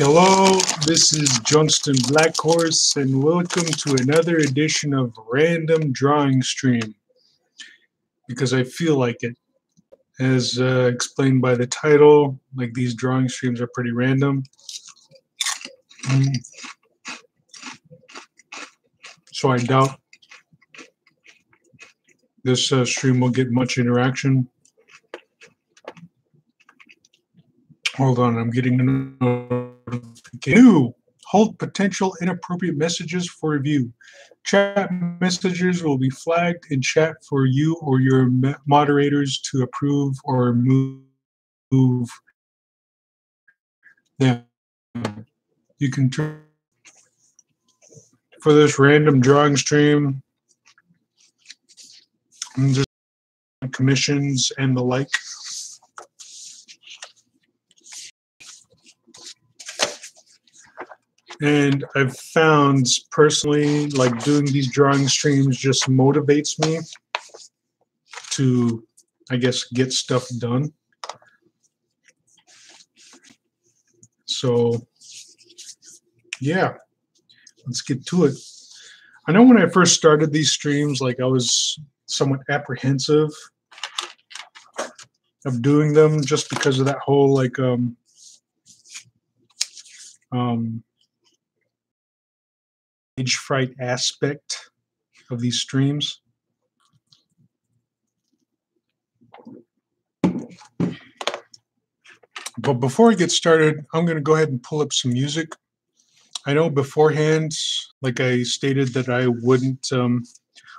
Hello, this is Johnston Blackhorse, and welcome to another edition of Random Drawing Stream, because I feel like it. As explained by the title, like these drawing streams are pretty random. So I doubt this stream will get much interaction. Hold on, I'm getting a notification. Hold potential inappropriate messages for review. Chat messages will be flagged in chat for you or your moderators to approve or move them. You can turn for this random drawing stream and just commissions and the like. And I've found personally, like, doing these drawing streams just motivates me to, I guess, get stuff done. So, yeah, let's get to it. I know when I first started these streams, like, I was somewhat apprehensive of doing them just because of that whole, like, stage fright aspect of these streams. But before I get started, I'm going to go ahead and pull up some music. I know beforehand, like I stated that I wouldn't,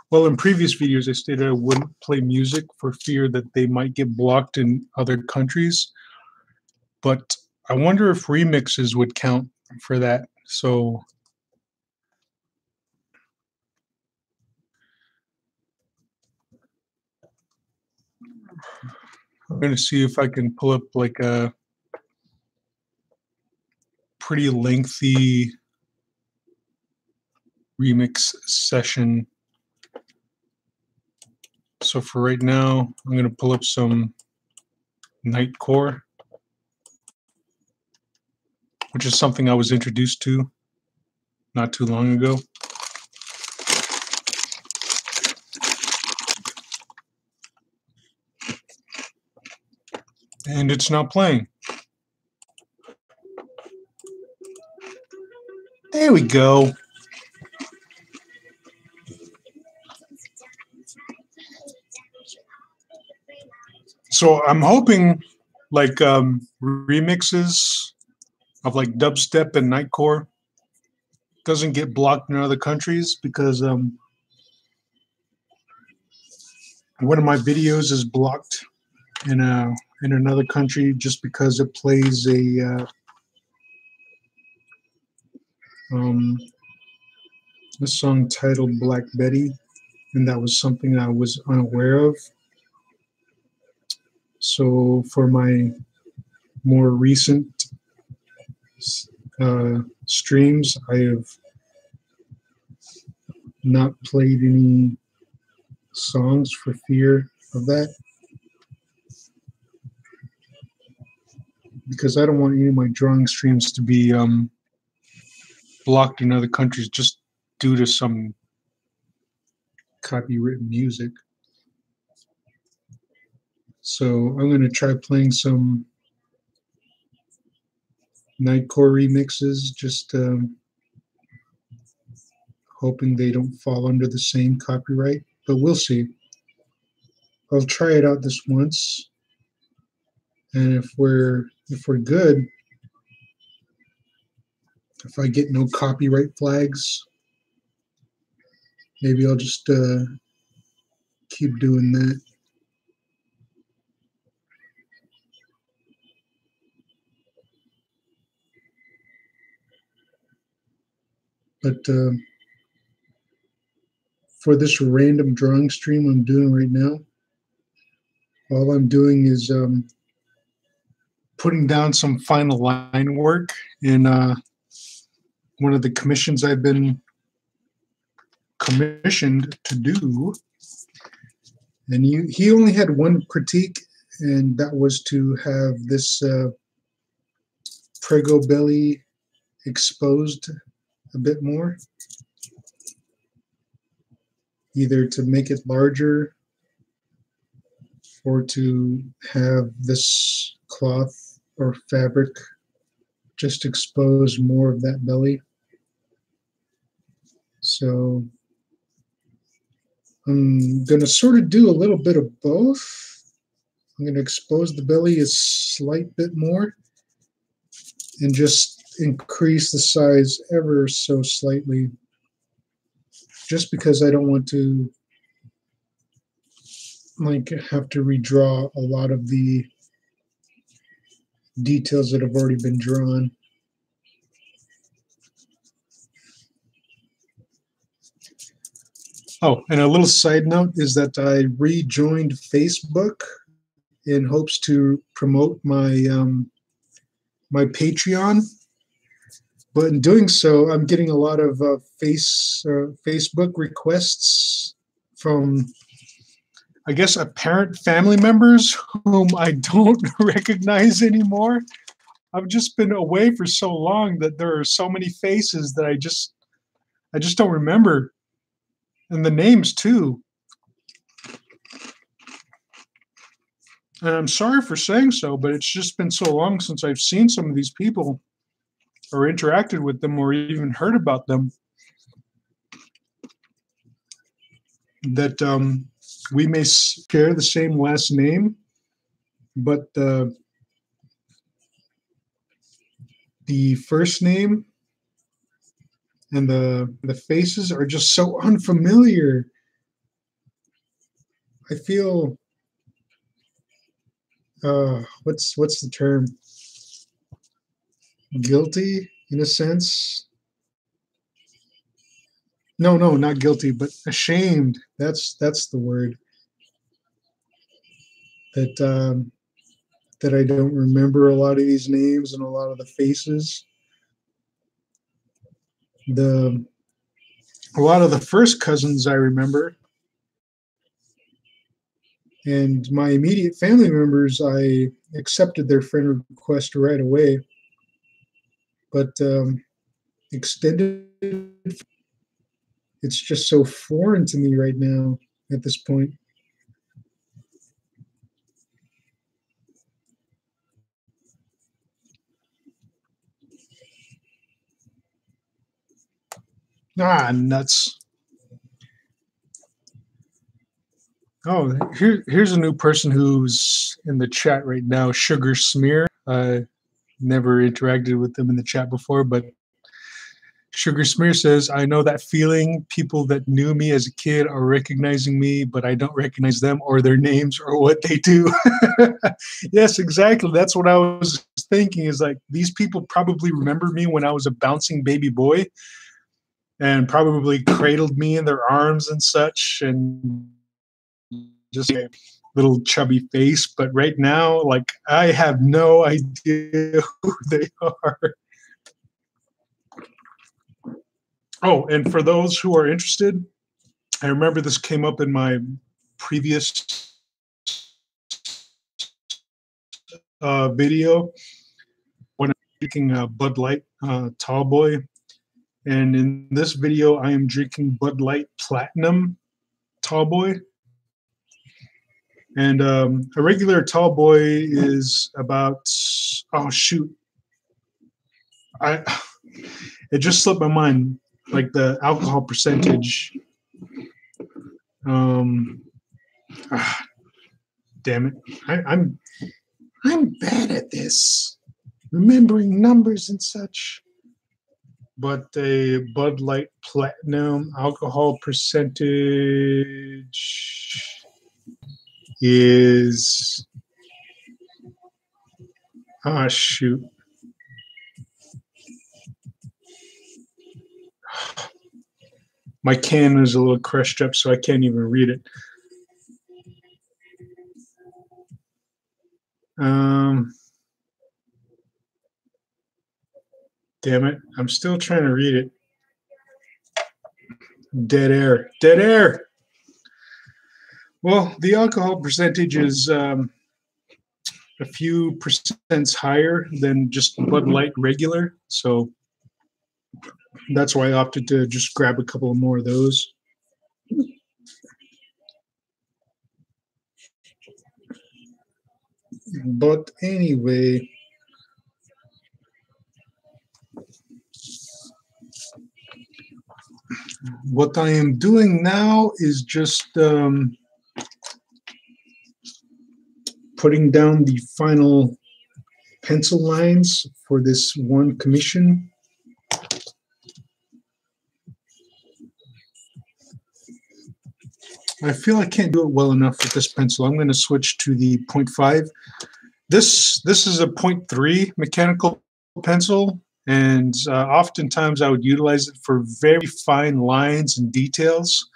well, in previous videos I stated I wouldn't play music for fear that they might get blocked in other countries. But I wonder if remixes would count for that. So I'm going to see if I can pull up like a pretty lengthy remix session. So for right now, I'm going to pull up some Nightcore, which is something I was introduced to not too long ago. And it's not playing. There we go. So I'm hoping like remixes of like dubstep and Nightcore doesn't get blocked in other countries, because one of my videos is blocked in another country just because it plays a song titled Black Betty, and that was something I was unaware of. So for my more recent streams, I have not played any songs for fear of that, because I don't want any of my drawing streams to be blocked in other countries just due to some copyrighted music. So I'm going to try playing some Nightcore remixes, just hoping they don't fall under the same copyright, but we'll see. I'll try it out this once, and if we're good, if I get no copyright flags, maybe I'll just keep doing that. But for this random drawing stream I'm doing right now, all I'm doing is putting down some final line work in one of the commissions I've been commissioned to do. And he only had one critique, and that was to have this Prego belly exposed a bit more, either to make it larger or to have this cloth or fabric just expose more of that belly. So I'm going to sort of do a little bit of both. I'm going to expose the belly a slight bit more and just increase the size ever so slightly, just because I don't want to have to redraw a lot of the details that have already been drawn. Oh, and a little side note is that I rejoined Facebook in hopes to promote my my Patreon. But in doing so, I'm getting a lot of Facebook requests from, I guess, apparent family members whom I don't recognize anymore. I've just been away for so long that there are so many faces that I just don't remember. And the names too. And I'm sorry for saying so, but it's just been so long since I've seen some of these people or interacted with them or even heard about them that we may share the same last name, but the first name and the faces are just so unfamiliar. I feel what's the term? Guilty in a sense. No, not guilty, but ashamed. That's the word. That I don't remember a lot of these names and a lot of the faces. A lot of the first cousins I remember, and my immediate family members, I accepted their friend request right away. But extended, it's just so foreign to me right now at this point. Ah, nuts. Oh, here's a new person who's in the chat right now, Sugar Smear. Never interacted with them in the chat before, but Sugar Smear says, I know that feeling. People that knew me as a kid are recognizing me, but I don't recognize them or their names or what they do. Yes, exactly. That's what I was thinking, is like, these people probably remember me when I was a bouncing baby boy and probably cradled me in their arms and such, and just a little chubby face. But right now, like, I have no idea who they are. Oh, and for those who are interested, I remember this came up in my previous video when I'm drinking Bud Light Tall Boy. And in this video, I am drinking Bud Light Platinum Tall Boy. And a regular Tall Boy is about, oh shoot, it just slipped my mind, like the alcohol percentage. Damn it, I'm bad at this, remembering numbers and such. But a Bud Light Platinum alcohol percentage is, shoot. My can is a little crushed up, so I can't even read it. Damn it, I'm still trying to read it. Dead air. Dead air. Well, the alcohol percentage is a few percents higher than just Bud Light regular. So That's why I opted to just grab a couple more of those. But anyway, what I am doing now is just putting down the final pencil lines for this one commission. I feel I can't do it well enough with this pencil. I'm going to switch to the 0.5. This is a 0.3 mechanical pencil, and oftentimes I would utilize it for very fine lines and details.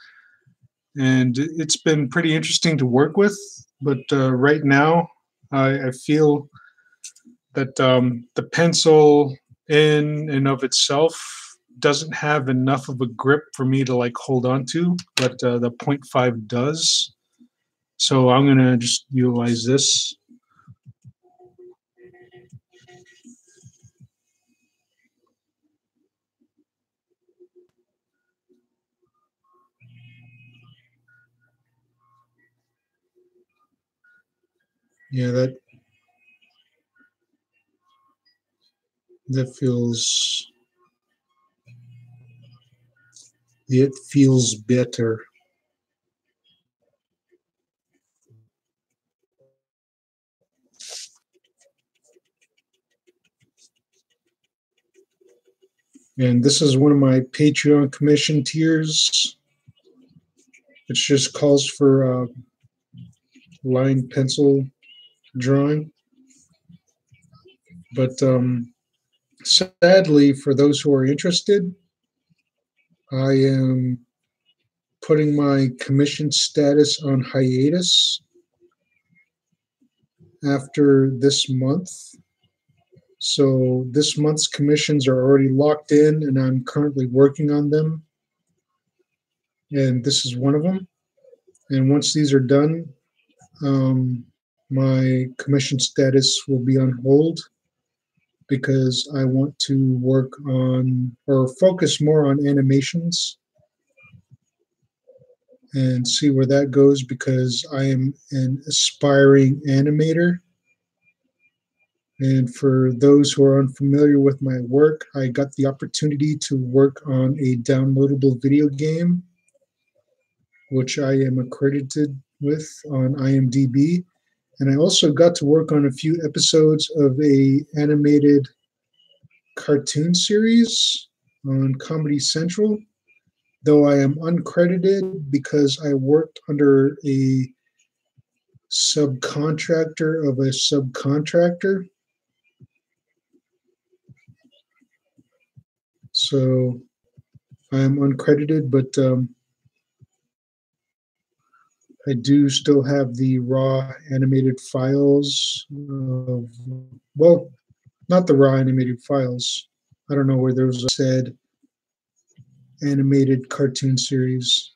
And it's been pretty interesting to work with. But right now, I feel that the pencil in and of itself doesn't have enough of a grip for me to like hold on to, but the 0.5 does. So I'm going to just utilize this. Yeah, that feels, it feels better. And this is one of my Patreon commission tiers. It just calls for line pencil drawing. But sadly, for those who are interested, I am putting my commission status on hiatus after this month. So this month's commissions are already locked in, and I'm currently working on them. And this is one of them. And once these are done, my commission status will be on hold because I want to work on or focus more on animations and see where that goes, because I am an aspiring animator. And for those who are unfamiliar with my work, I got the opportunity to work on a downloadable video game, which I am accredited with on IMDb. And I also got to work on a few episodes of a animated cartoon series on Comedy Central, though I am uncredited because I worked under a subcontractor of a subcontractor. So I am uncredited, but I do still have the raw animated files. Well, not the raw animated files. I don't know where those said animated cartoon series.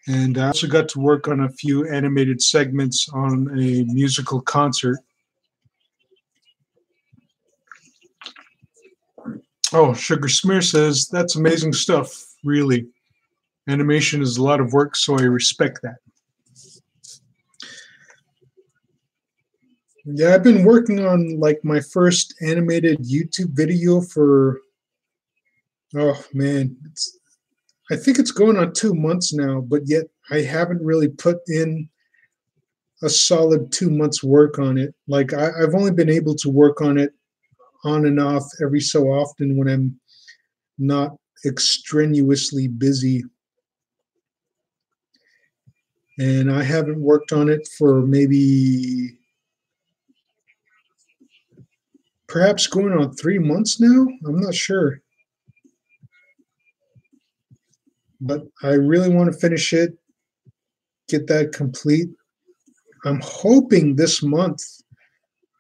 And I also got to work on a few animated segments on a musical concert. Oh, Sugar Smear says, that's amazing stuff, really. Animation is a lot of work, so I respect that. Yeah, I've been working on like my first animated YouTube video for, oh man, I think it's going on 2 months now, but yet I haven't really put in a solid 2 months work on it. Like I've only been able to work on it on and off every so often when I'm not extraneously busy. And I haven't worked on it for maybe perhaps going on 3 months now. I'm not sure. But I really want to finish it, get that complete. I'm hoping this month,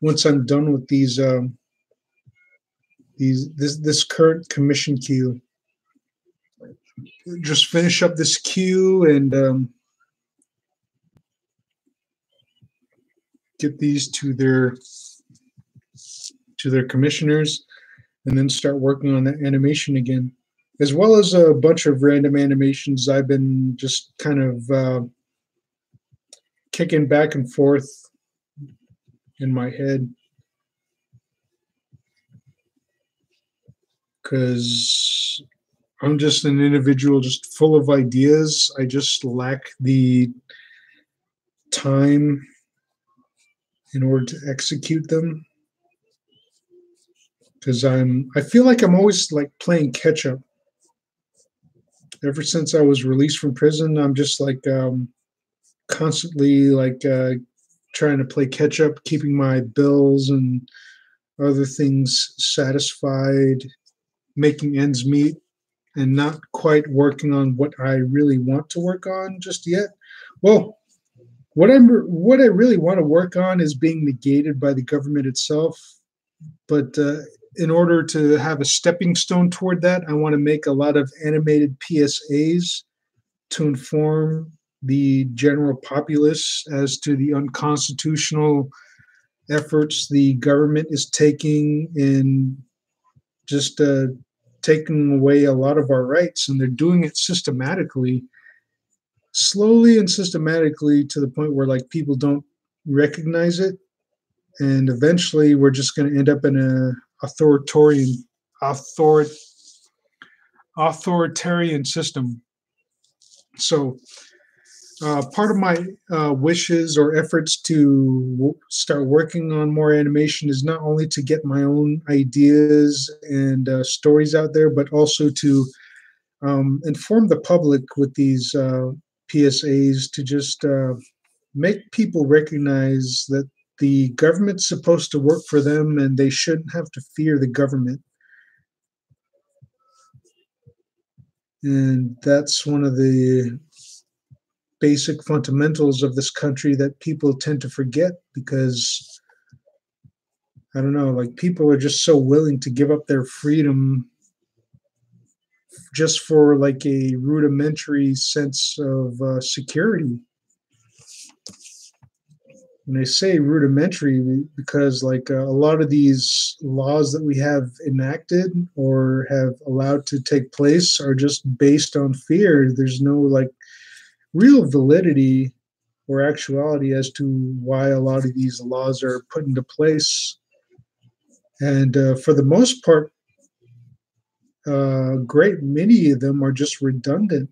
once I'm done with this current commission queue, just finish up this queue and get these to their to their commissioners, and then start working on that animation again, as well as a bunch of random animations I've been just kind of kicking back and forth in my head, because I'm just an individual just full of ideas. I just lack the time in order to execute them, because I feel like I'm always like playing catch up. Ever since I was released from prison, I'm just like constantly like trying to play catch up, keeping my bills and other things satisfied, making ends meet, and not quite working on what I really want to work on just yet. Well, what I really want to work on is being negated by the government itself. But in order to have a stepping stone toward that, I want to make a lot of animated PSAs to inform the general populace as to the unconstitutional efforts the government is taking in just taking away a lot of our rights. And they're doing it systematically, slowly and systematically, to the point where like people don't recognize it. And eventually we're just going to end up in a authoritarian system. So part of my wishes or efforts to start working on more animation is not only to get my own ideas and stories out there, but also to inform the public with these PSAs to just make people recognize that the government's supposed to work for them and they shouldn't have to fear the government. And that's one of the basic fundamentals of this country that people tend to forget, because I don't know, like people are just so willing to give up their freedom just for like a rudimentary sense of security. And I say rudimentary because like a lot of these laws that we have enacted or have allowed to take place are just based on fear. There's no like real validity or actuality as to why a lot of these laws are put into place. And for the most part, great many of them are just redundant.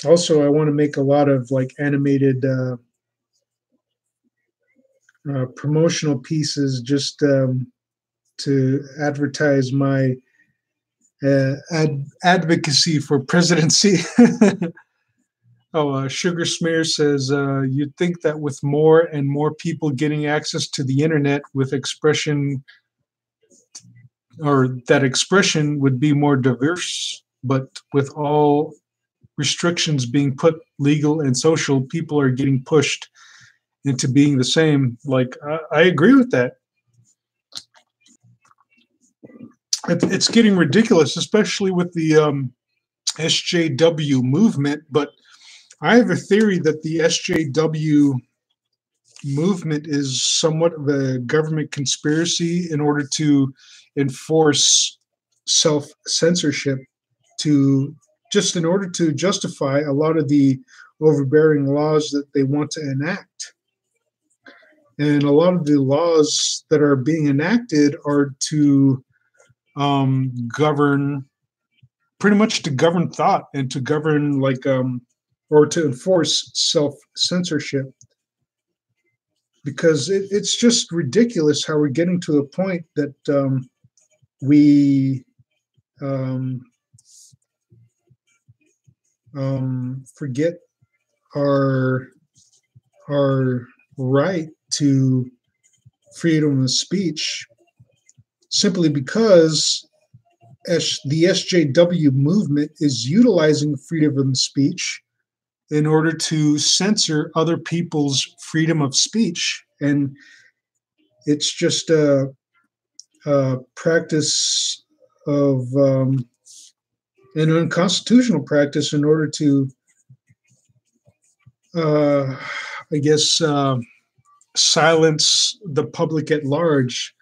Also, I want to make a lot of like animated promotional pieces just to advertise my advocacy for presidency. Sugar Smear says, you'd think that with more and more people getting access to the internet with expression, or that expression would be more diverse, but with all restrictions being put legal and social, people are getting pushed into being the same. Like, I agree with that. It's getting ridiculous, especially with the SJW movement. But I have a theory that the SJW movement is somewhat of a government conspiracy in order to enforce self-censorship, in order to justify a lot of the overbearing laws that they want to enact. And a lot of the laws that are being enacted are to govern, pretty much to govern thought and to govern or to enforce self-censorship. Because it's just ridiculous how we're getting to a point that we forget our right to freedom of speech, simply because the SJW movement is utilizing freedom of speech in order to censor other people's freedom of speech. And it's just a practice of an unconstitutional practice in order to I guess, silence the public at large.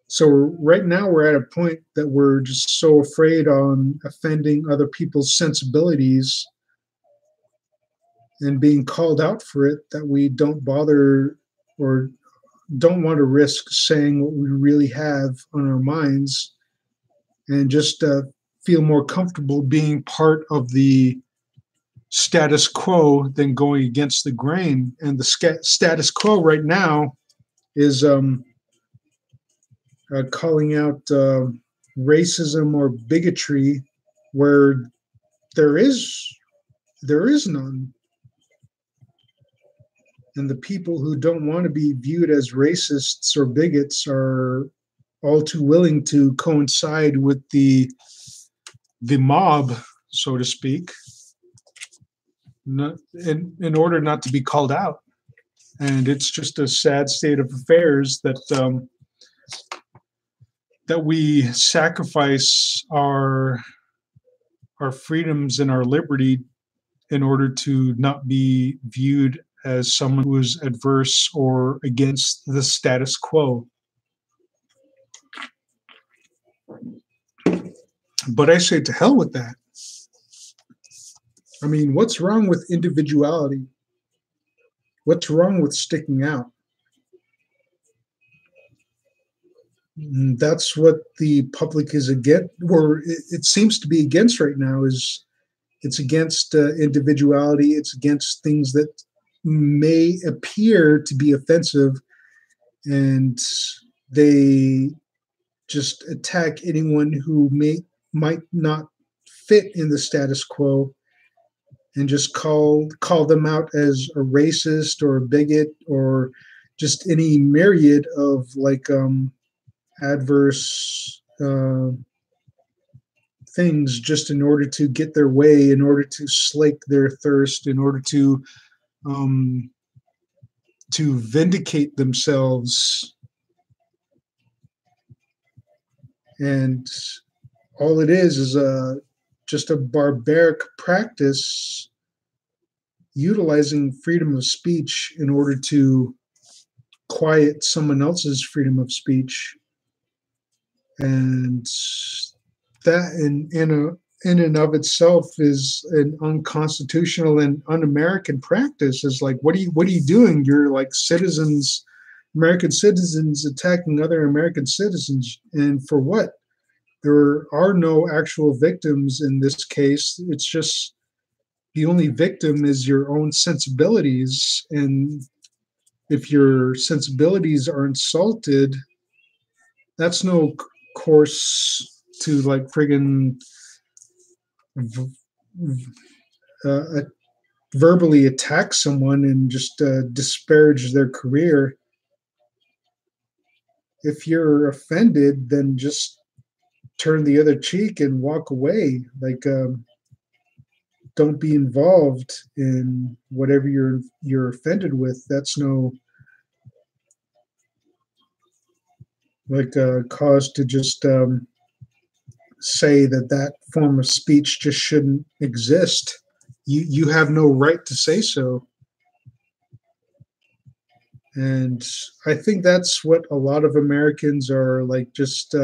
So right now we're at a point that we're just so afraid on offending other people's sensibilities and being called out for it that we don't bother or don't want to risk saying what we really have on our minds, and just feel more comfortable being part of the status quo than going against the grain. And the status quo right now is calling out racism or bigotry where there is none. And the people who don't want to be viewed as racists or bigots are all too willing to coincide with the mob, so to speak, in order not to be called out. And it's just a sad state of affairs that that we sacrifice our freedoms and our liberty in order to not be viewed as someone who is adverse or against the status quo. But I say to hell with that. I mean, what's wrong with individuality? What's wrong with sticking out? That's what the public is against, or it seems to be against right now. Is it's against individuality. It's against things that may appear to be offensive, and they just attack anyone who might not fit in the status quo, and just call them out as a racist or a bigot or just any myriad of adverse things, just in order to get their way, in order to slake their thirst, in order to vindicate themselves. And all it is just a barbaric practice utilizing freedom of speech in order to quiet someone else's freedom of speech. And that in and of itself is an unconstitutional and un-American practice. Is like, what are you doing? You're like citizens, American citizens attacking other American citizens. And for what? There are no actual victims in this case. It's just the only victim is your own sensibilities. And if your sensibilities are insulted, that's no course to like friggin' verbally attack someone and just disparage their career. If you're offended, then just turn the other cheek and walk away. Like, don't be involved in whatever you're offended with. That's no cause to just say that form of speech just shouldn't exist. You have no right to say so. And I think that's what a lot of Americans are like, just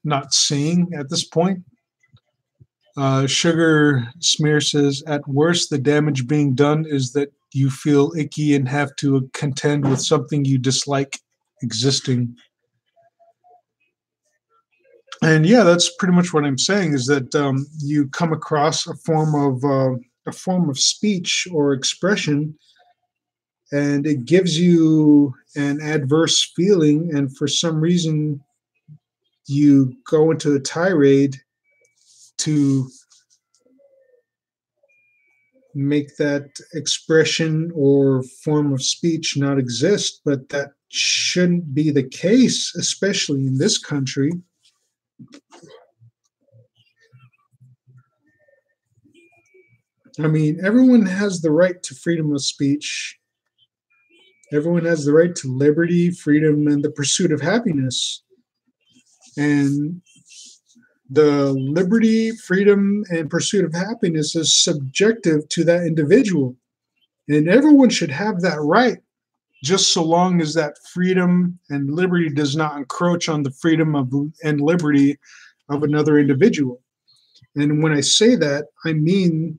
not seeing at this point. Sugar Smear says, at worst, the damage being done is that you feel icky and have to contend with something you dislike existing. And yeah, that's pretty much what I'm saying, is that you come across a form of speech or expression, and it gives you an adverse feeling, and for some reason you go into a tirade to make that expression or form of speech not exist. But that shouldn't be the case, especially in this country. I mean, everyone has the right to freedom of speech. Everyone has the right to liberty, freedom, and the pursuit of happiness. And The liberty, freedom, and pursuit of happiness is subjective to that individual. And everyone should have that right, just so long as that freedom and liberty does not encroach on the freedom of and liberty of another individual. And when I say that, I mean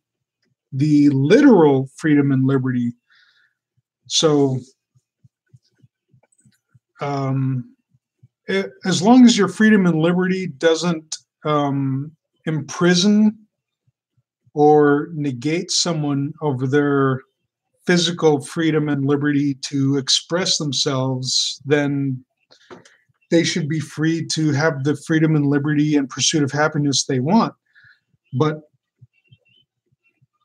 the literal freedom and liberty. So, um, as long as your freedom and liberty doesn't imprison or negate someone of their physical freedom and liberty to express themselves, then they should be free to have the freedom and liberty and pursuit of happiness they want. But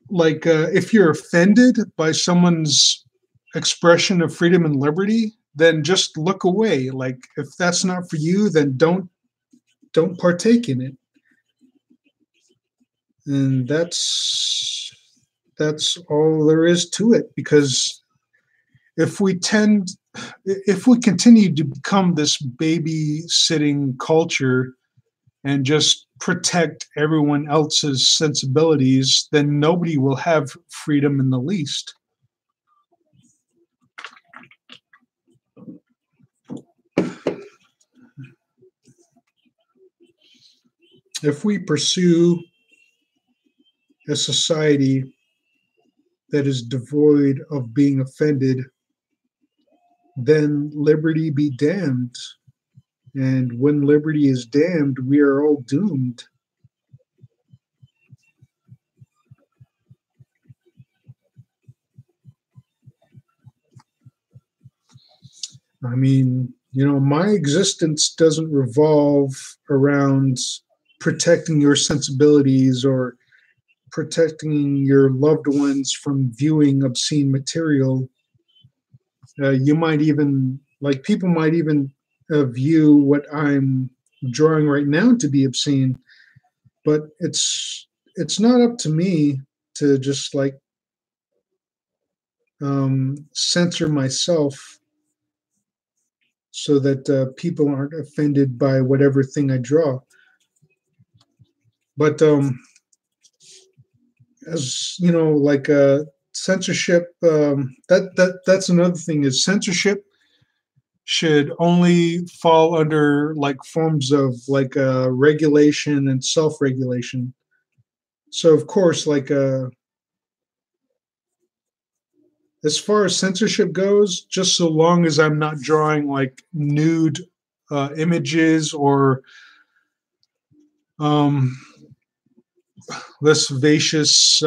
like, if you're offended by someone's expression of freedom and liberty, then just look away. Like, if that's not for you, then don't partake in it. And that's all there is to it. Because if we continue to become this babysitting culture and just protect everyone else's sensibilities, then nobody will have freedom in the least. If we pursue a society that is devoid of being offended, then liberty be damned. And when liberty is damned, we are all doomed. I mean, my existence doesn't revolve around protecting your sensibilities or protecting your loved ones from viewing obscene material. You might even, like, people might even view what I'm drawing right now to be obscene, but it's not up to me to just like censor myself so that people aren't offended by whatever thing I draw. But as you know, like censorship, that's another thing. Is censorship should only fall under like forms of like regulation and self-regulation. So of course, like as far as censorship goes, just so long as I'm not drawing like nude images or um, lascivious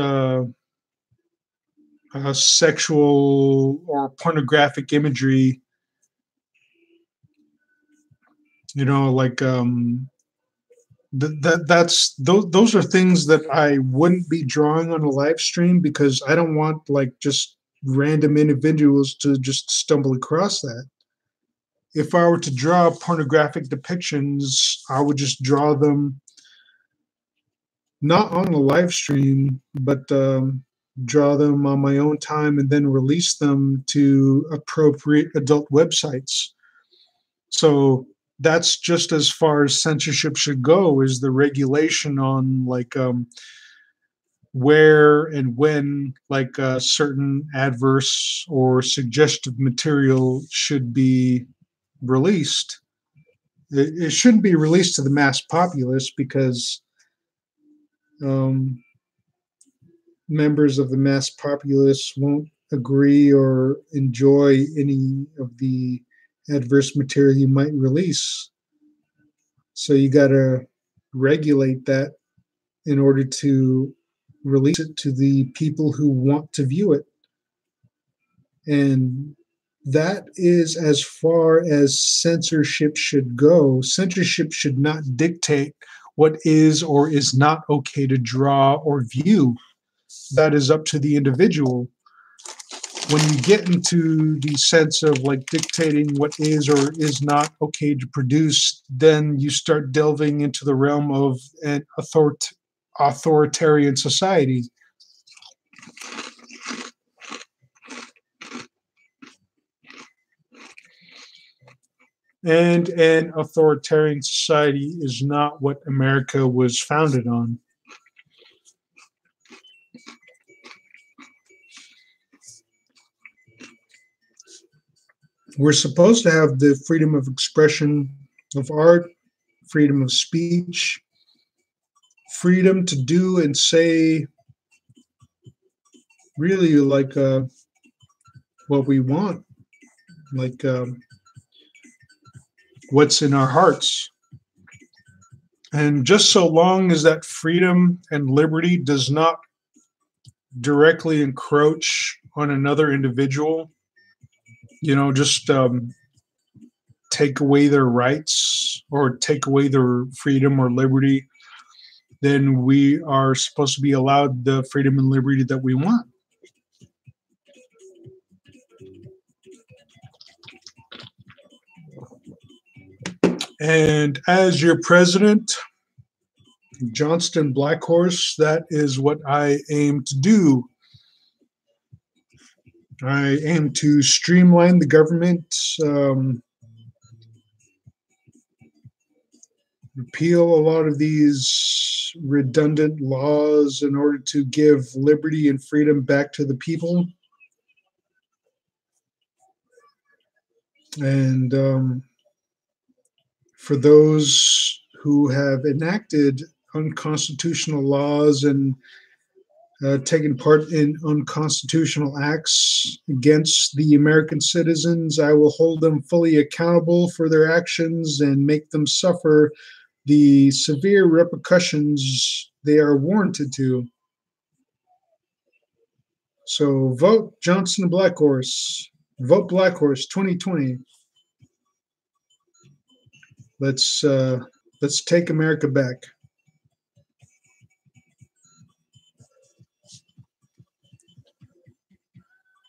sexual or pornographic imagery, like those are things that I wouldn't be drawing on a live stream, because I don't want like just random individuals to just stumble across that. If I were to draw pornographic depictions, I would just draw them not on a live stream, but draw them on my own time and then release them to appropriate adult websites. So that's just as far as censorship should go, is the regulation on like where and when like certain adverse or suggestive material should be released. It shouldn't be released to the mass populace, because members of the mass populace won't agree or enjoy any of the adverse material you might release. So you got to regulate that in order to release it to the people who want to view it. And that is as far as censorship should go. Censorship should not dictate what is or is not okay to draw or view. That is up to the individual. When you get into the sense of like dictating what is or is not okay to produce, then you start delving into the realm of an authoritarian society. and an authoritarian society is not what America was founded on. We're supposed to have the freedom of expression, of art, freedom of speech, freedom to do and say really like what we want, like what's in our hearts. And just so long as that freedom and liberty does not directly encroach on another individual, just take away their rights or take away their freedom or liberty, then we are supposed to be allowed the freedom and liberty that we want. And as your president, Johnston Blackhorse, that is what I aim to do. I aim to streamline the government, repeal a lot of these redundant laws in order to give liberty and freedom back to the people. And for those who have enacted unconstitutional laws and taken part in unconstitutional acts against the American citizens, I will hold them fully accountable for their actions and make them suffer the severe repercussions they are warranted to. So vote Johnston Blackhorse. Vote Blackhorse 2020. Let's take America back.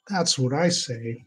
That's what I say.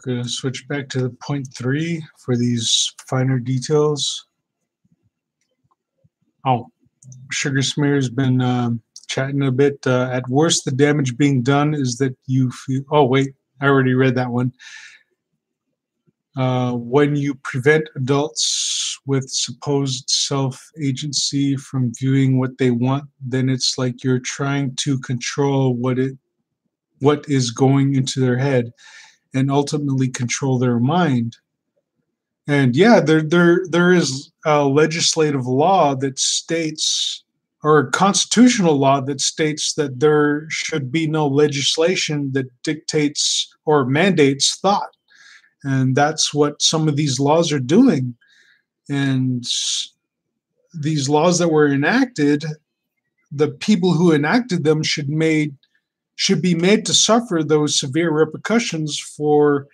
Going to switch back to point 3 for these finer details. Oh, Sugar Smear's been chatting a bit. At worst, the damage being done is that you feel... Oh, wait, I already read that one. When you prevent adults with supposed self-agency from viewing what they want, then it's like you're trying to control what is going into their head and ultimately control their mind. And yeah, there is a legislative law that states, or a constitutional law that states, that there should be no legislation that dictates or mandates thought. And that's what some of these laws are doing. And these laws that were enacted, the people who enacted them should be made to suffer those severe repercussions for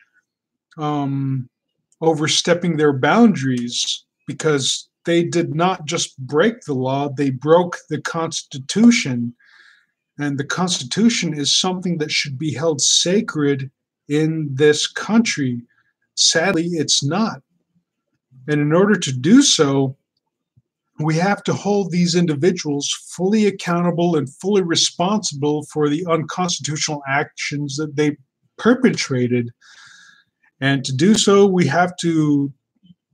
overstepping their boundaries, because they did not just break the law, they broke the Constitution. And the Constitution is something that should be held sacred in this country. Sadly, it's not. And in order to do so, we have to hold these individuals fully accountable and fully responsible for the unconstitutional actions that they perpetrated. And to do so, we have to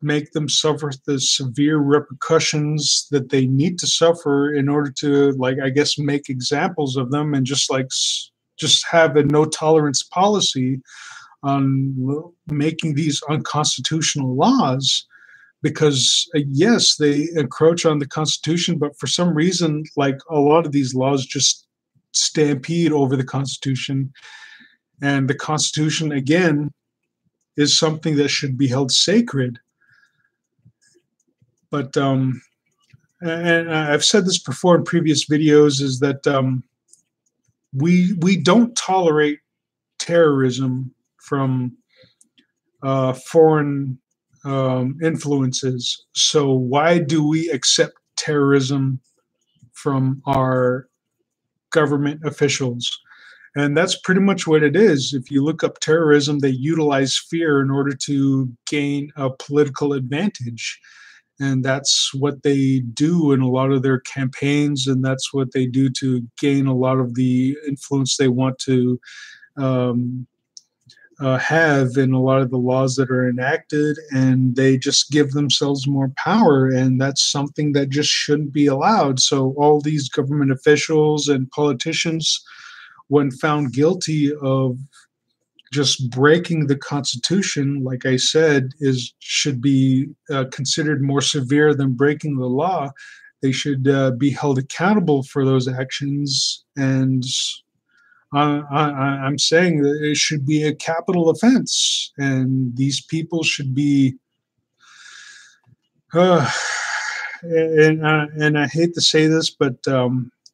make them suffer the severe repercussions that they need to suffer in order to, like, I guess, make examples of them, and just like just have a no tolerance policy on making these unconstitutional laws. Because yes, they encroach on the Constitution, but for some reason, like, a lot of these laws just stampede over the Constitution. And the Constitution, again, is something that should be held sacred. But and I've said this before in previous videos, is that we don't tolerate terrorism from foreign influences. So why do we accept terrorism from our government officials? And that's pretty much what it is. If you look up terrorism, they utilize fear in order to gain a political advantage. And that's what they do in a lot of their campaigns, and that's what they do to gain a lot of the influence they want to have in a lot of the laws that are enacted. And they just give themselves more power, and that's something that just shouldn't be allowed. So all these government officials and politicians, when found guilty of just breaking the Constitution, like I said, should be considered more severe than breaking the law. They should be held accountable for those actions. And I'm saying that it should be a capital offense, and these people should be. And I hate to say this, but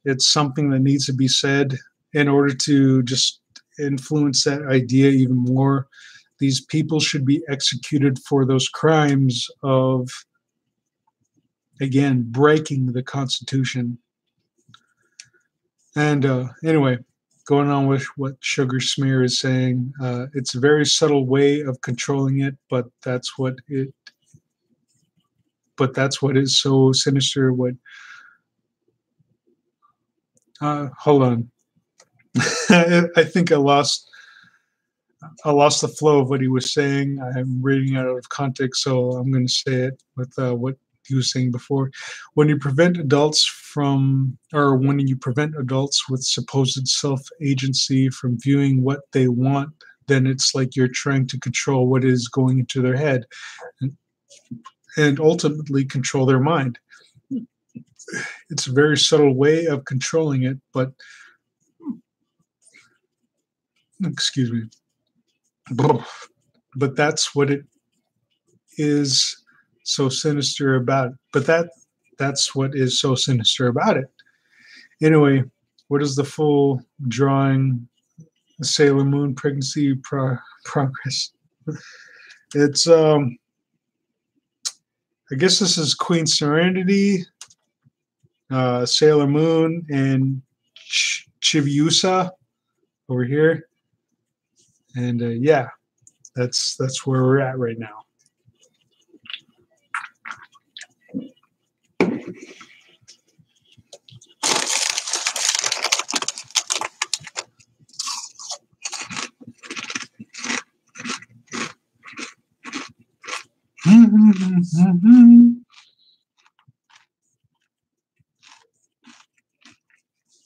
it's something that needs to be said in order to just influence that idea even more. These people should be executed for those crimes of, again, breaking the Constitution. And anyway, going on with what Sugar Smear is saying, it's a very subtle way of controlling it, but that's what is so sinister. Hold on. I think I lost the flow of what he was saying. I'm reading out of context, so I'm going to say it with what he was saying before. When you prevent adults with supposed self-agency from viewing what they want, then it's like you're trying to control what is going into their head, and ultimately control their mind. It's a very subtle way of controlling it, but excuse me. But that's what it is so sinister about it. But that's what is so sinister about it. Anyway, what is the full drawing? Sailor Moon pregnancy progress. It's I guess this is Queen Serenity, Sailor Moon, and Chibiusa over here. And yeah, that's where we're at right now.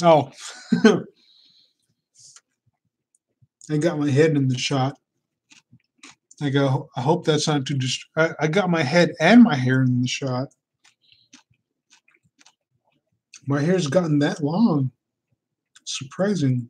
Oh, I got my head in the shot. I hope that's not too I got my head and my hair in the shot. My hair's gotten that long. Surprising.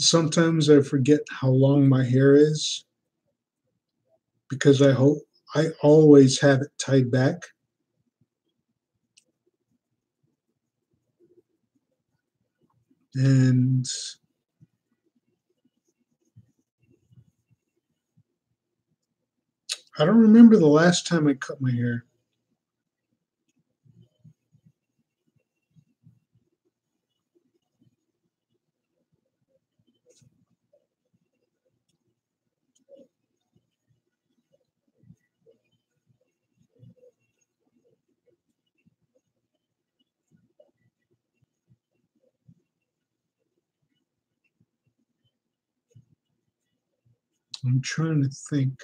Sometimes I forget how long my hair is, because I always have it tied back. And I don't remember the last time I cut my hair. I'm trying to think.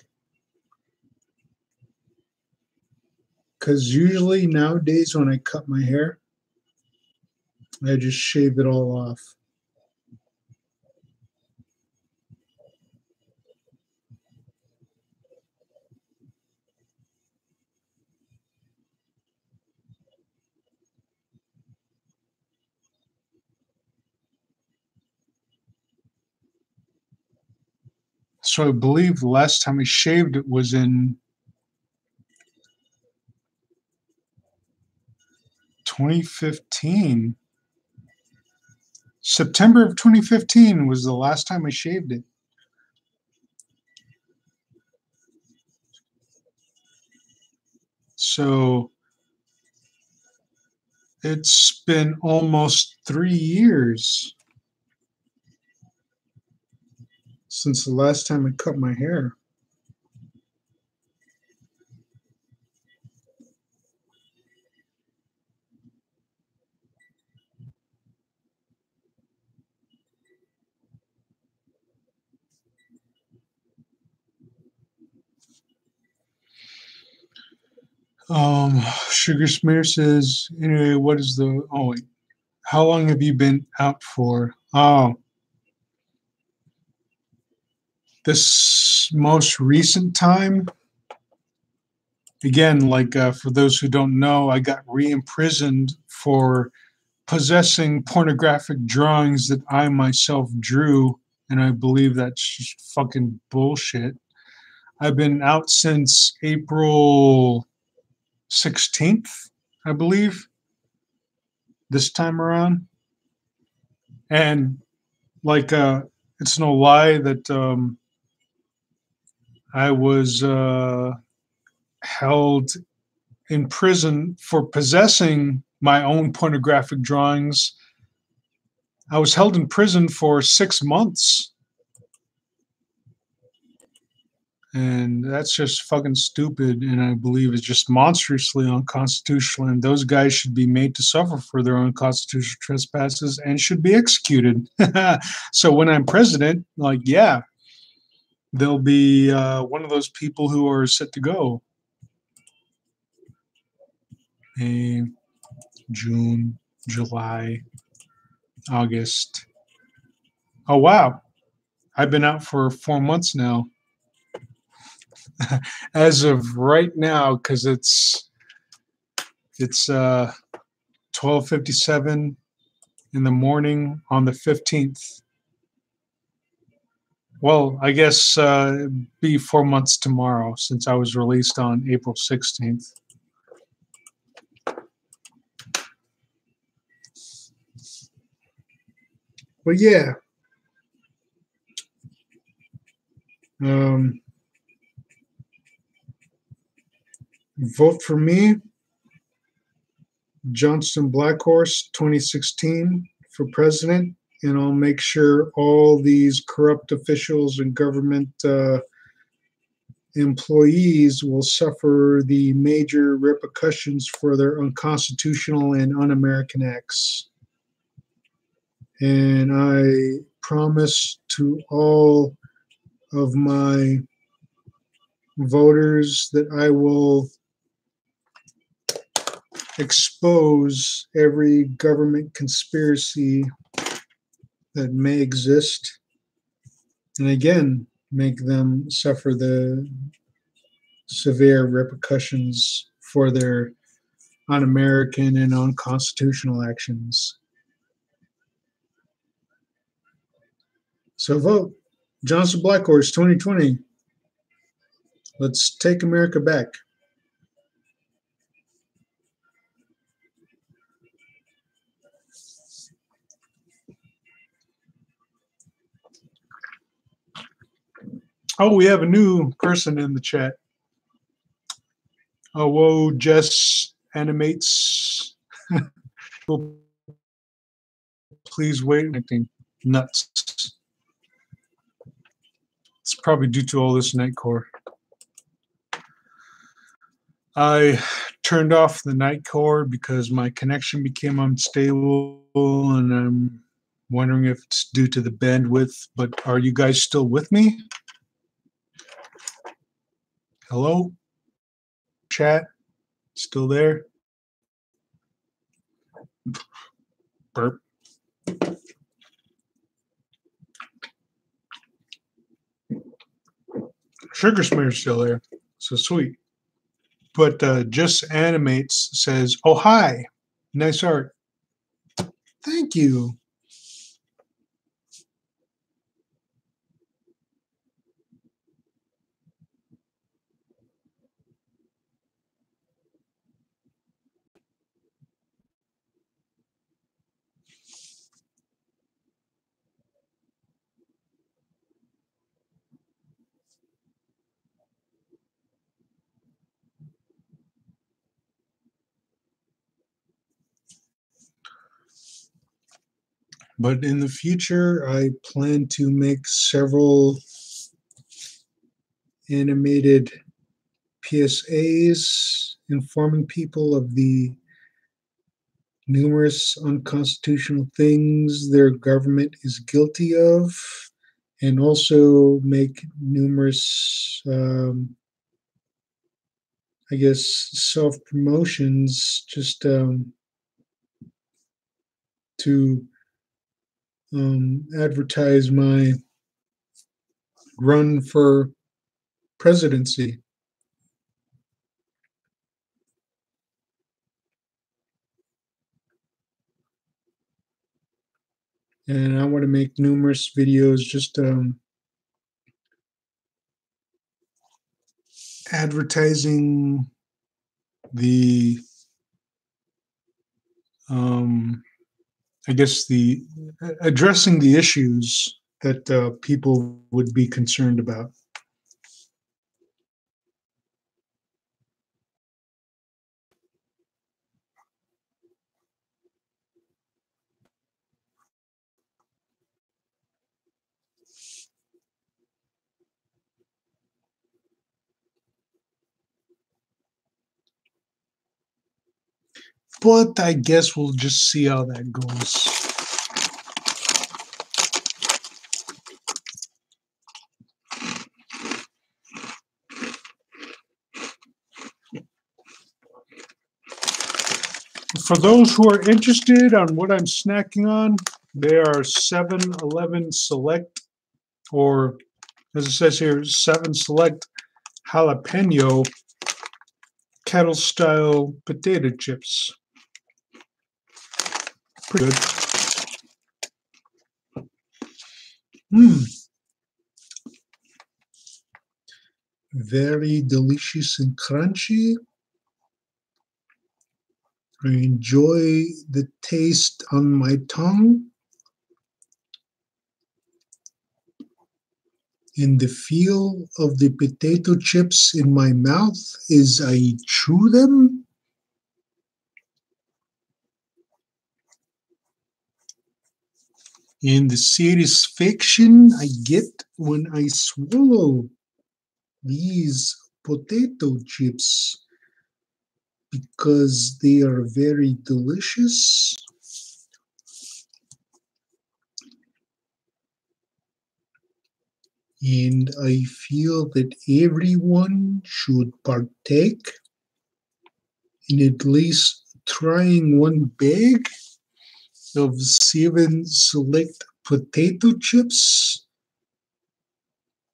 Because usually nowadays when I cut my hair, I just shave it all off. So I believe the last time I shaved it was in 2015. September of 2015 was the last time I shaved it. So it's been almost 3 years since the last time I cut my hair. Sugar Smear says, anyway, what is the, oh wait, how long have you been out for? Oh, this most recent time, again, like for those who don't know, I got re-imprisoned for possessing pornographic drawings that I myself drew, and I believe that's just fucking bullshit. I've been out since April 16th, I believe, this time around. And like, it's no lie that I was held in prison for possessing my own pornographic drawings. I was held in prison for 6 months. And that's just fucking stupid, and I believe it's just monstrously unconstitutional, and those guys should be made to suffer for their unconstitutional trespasses and should be executed. So when I'm president, like, yeah, they'll be one of those people who are set to go. May, June, July, August. Oh, wow. I've been out for 4 months now. As of right now, because it's 12:57 in the morning on the 15th. Well, I guess it'd be 4 months tomorrow since I was released on April 16th. But yeah. Vote for me, Johnston Blackhorse, 2016 for president, and I'll make sure all these corrupt officials and government employees will suffer the major repercussions for their unconstitutional and un-American acts. And I promise to all of my voters that I will expose every government conspiracy that may exist, and again, make them suffer the severe repercussions for their un-American and unconstitutional actions. So vote Johnston Blackhorse 2020. Let's take America back. Oh, we have a new person in the chat. Oh, whoa, Jess animates. Please wait. Nuts. It's probably due to all this Nightcore. I turned off the Nightcore because my connection became unstable, and I'm wondering if it's due to the bandwidth. But are you guys still with me? Hello? Chat? Still there? Burp. Sugar Smear's still there. So sweet. But Just Animates says, oh, hi. Nice art. Thank you. But in the future, I plan to make several animated PSAs informing people of the numerous unconstitutional things their government is guilty of, and also make numerous, I guess, self promotions just to advertise my run for presidency. And I want to make numerous videos just advertising the, I guess, the addressing the issues that people would be concerned about. But I guess we'll just see how that goes. For those who are interested on what I'm snacking on, they are 7-Eleven Select, or as it says here, 7 Select Jalapeno kettle style potato chips. Pretty good. Very delicious and crunchy. I enjoy the taste on my tongue and the feel of the potato chips in my mouth as I chew them. And the satisfaction I get when I swallow these potato chips because they are very delicious. And I feel that everyone should partake in at least trying one bag of 7 Select potato chips,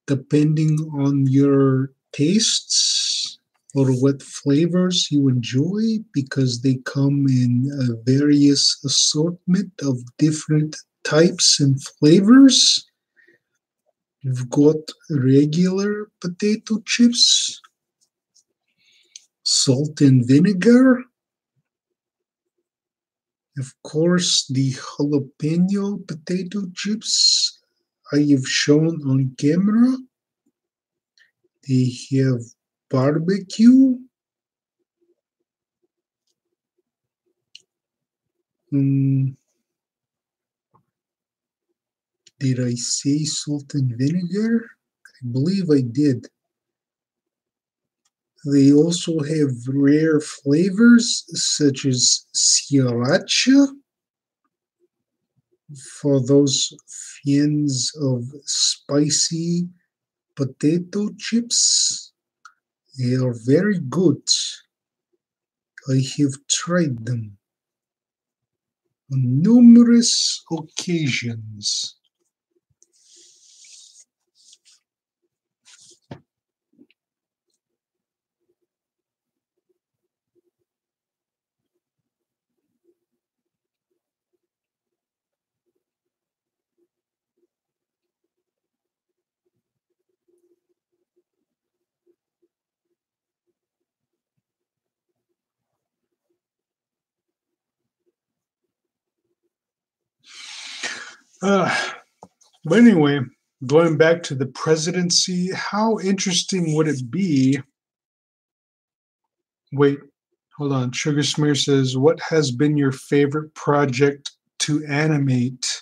depending on your tastes or what flavors you enjoy, because they come in a various assortment of different types and flavors. You've got regular potato chips, salt and vinegar, of course, the jalapeno potato chips I have shown on camera. They have barbecue, did I say salt and vinegar? I believe I did. They also have rare flavors such as sriracha for those fans of spicy potato chips. They are very good. I have tried them on numerous occasions. Uh, but anyway, going back to the presidency, how interesting would it be? Wait, hold on. Sugar Smear says, what has been your favorite project to animate?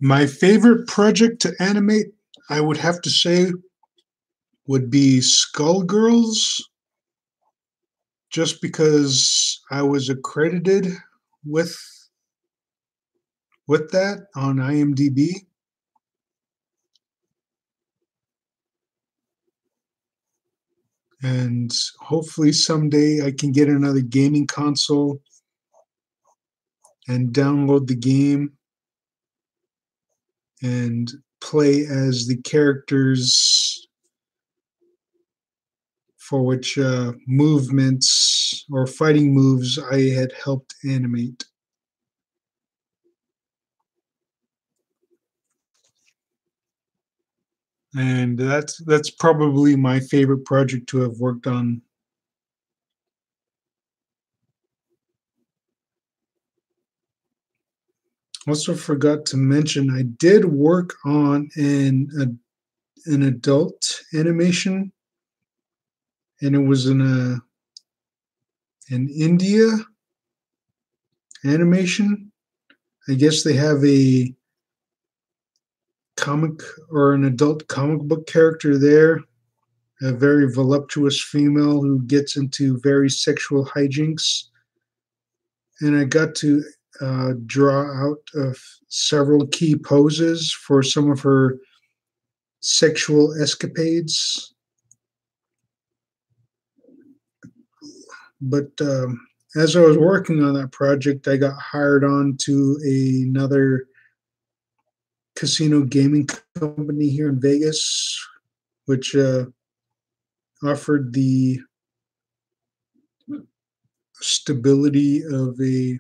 My favorite project to animate, I would have to say, would be Skullgirls, just because I was accredited with that on IMDb. And hopefully someday I can get another gaming console and download the game and play as the characters for which movements or fighting moves I had helped animate. And that's probably my favorite project to have worked on. Also forgot to mention I did work on an adult animation, and it was in an India animation. I guess they have a comic or an adult comic book character there, a very voluptuous female who gets into very sexual hijinks. And I got to draw out of several key poses for some of her sexual escapades. But as I was working on that project, I got hired on to another casino gaming company here in Vegas, which offered the stability of a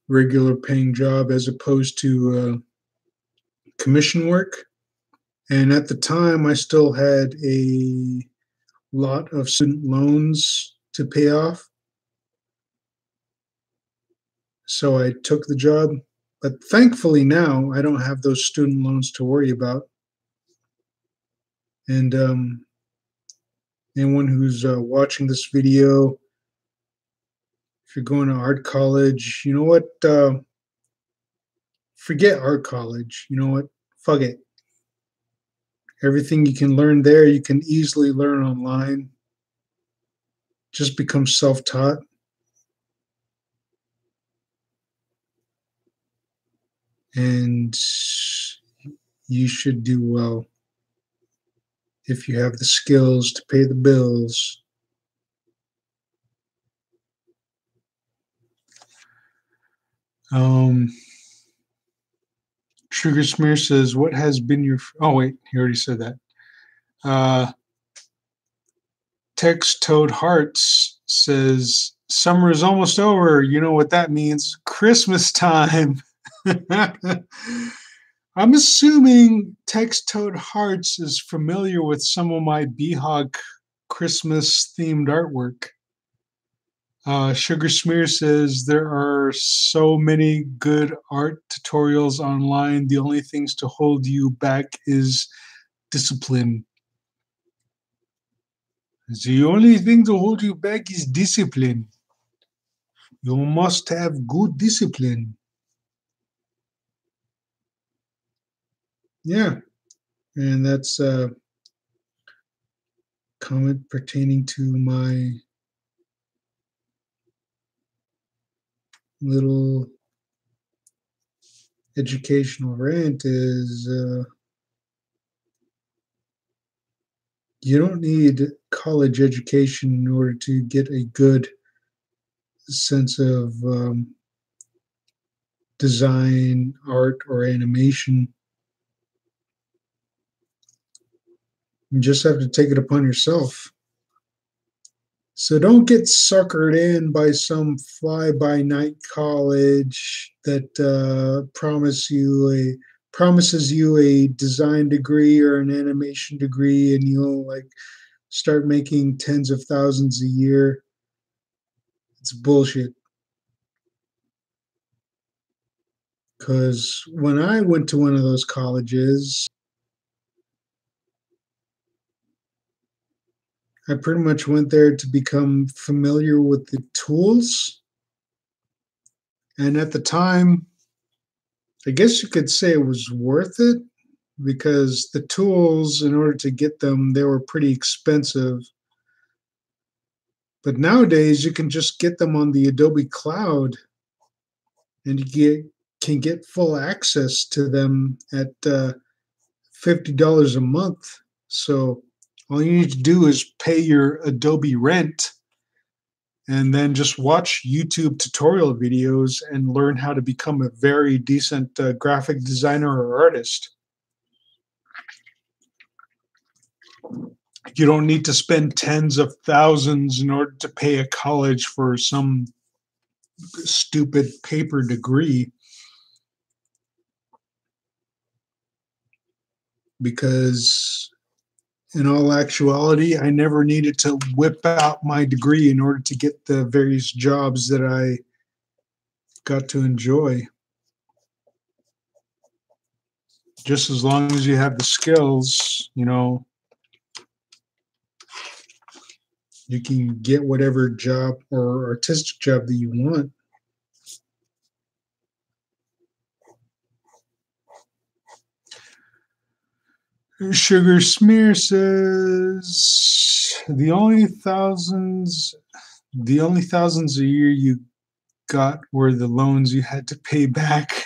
regular paying job as opposed to commission work. And at the time, I still had a lot of student loans to pay off. So I took the job. But thankfully now I don't have those student loans to worry about. And anyone who's watching this video, if you're going to art college, you know what? Forget art college. You know what? Fuck it. Everything you can learn there, you can easily learn online. Just become self taught. And you should do well if you have the skills to pay the bills. Sugar Smear says, what has been your... Oh, wait, he already said that. Tex Toad Hearts says, summer is almost over. You know what that means. Christmas time. I'm assuming Tex Toad Hearts is familiar with some of my Behawk Christmas themed artwork. Sugar Smear says there are so many good art tutorials online. The only things to hold you back is discipline. The only thing to hold you back is discipline. You must have good discipline. Yeah, and that's a comment pertaining to my little educational rant is you don't need college education in order to get a good sense of design, art, or animation. You just have to take it upon yourself. So don't get suckered in by some fly-by-night college that promises you a design degree or an animation degree, and you'll like start making tens of thousands a year. It's bullshit. Because when I went to one of those colleges, I pretty much went there to become familiar with the tools. And at the time, I guess you could say it was worth it because the tools, in order to get them, they were pretty expensive. But nowadays, you can just get them on the Adobe Cloud, and can get full access to them at $50 a month. So all you need to do is pay your Adobe rent and then just watch YouTube tutorial videos and learn how to become a very decent graphic designer or artist. You don't need to spend tens of thousands in order to pay a college for some stupid paper degree, because in all actuality, I never needed to whip out my degree in order to get the various jobs that I got to enjoy. Just as long as you have the skills, you can get whatever job or artistic job that you want. Sugar Smear says the only thousands a year you got were the loans you had to pay back.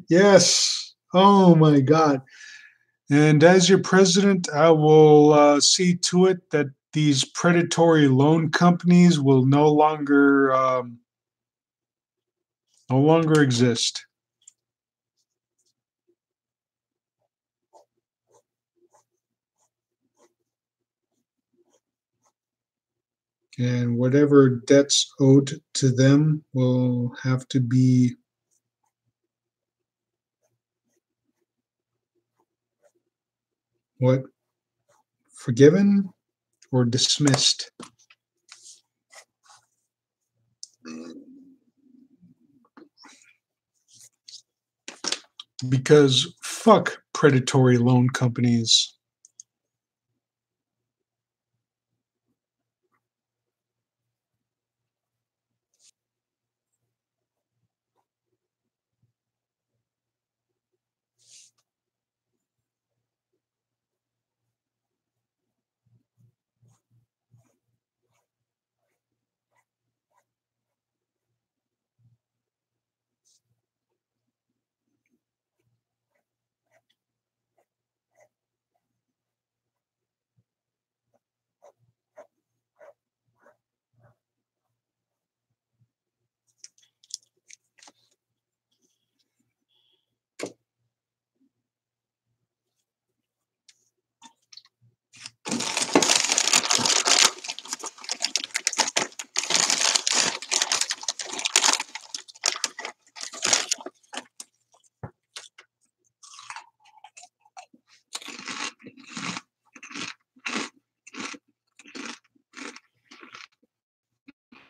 Yes. Oh my God. And as your president, I will see to it that these predatory loan companies will no longer exist. And whatever debts owed to them will have to be forgiven or dismissed. Because fuck predatory loan companies.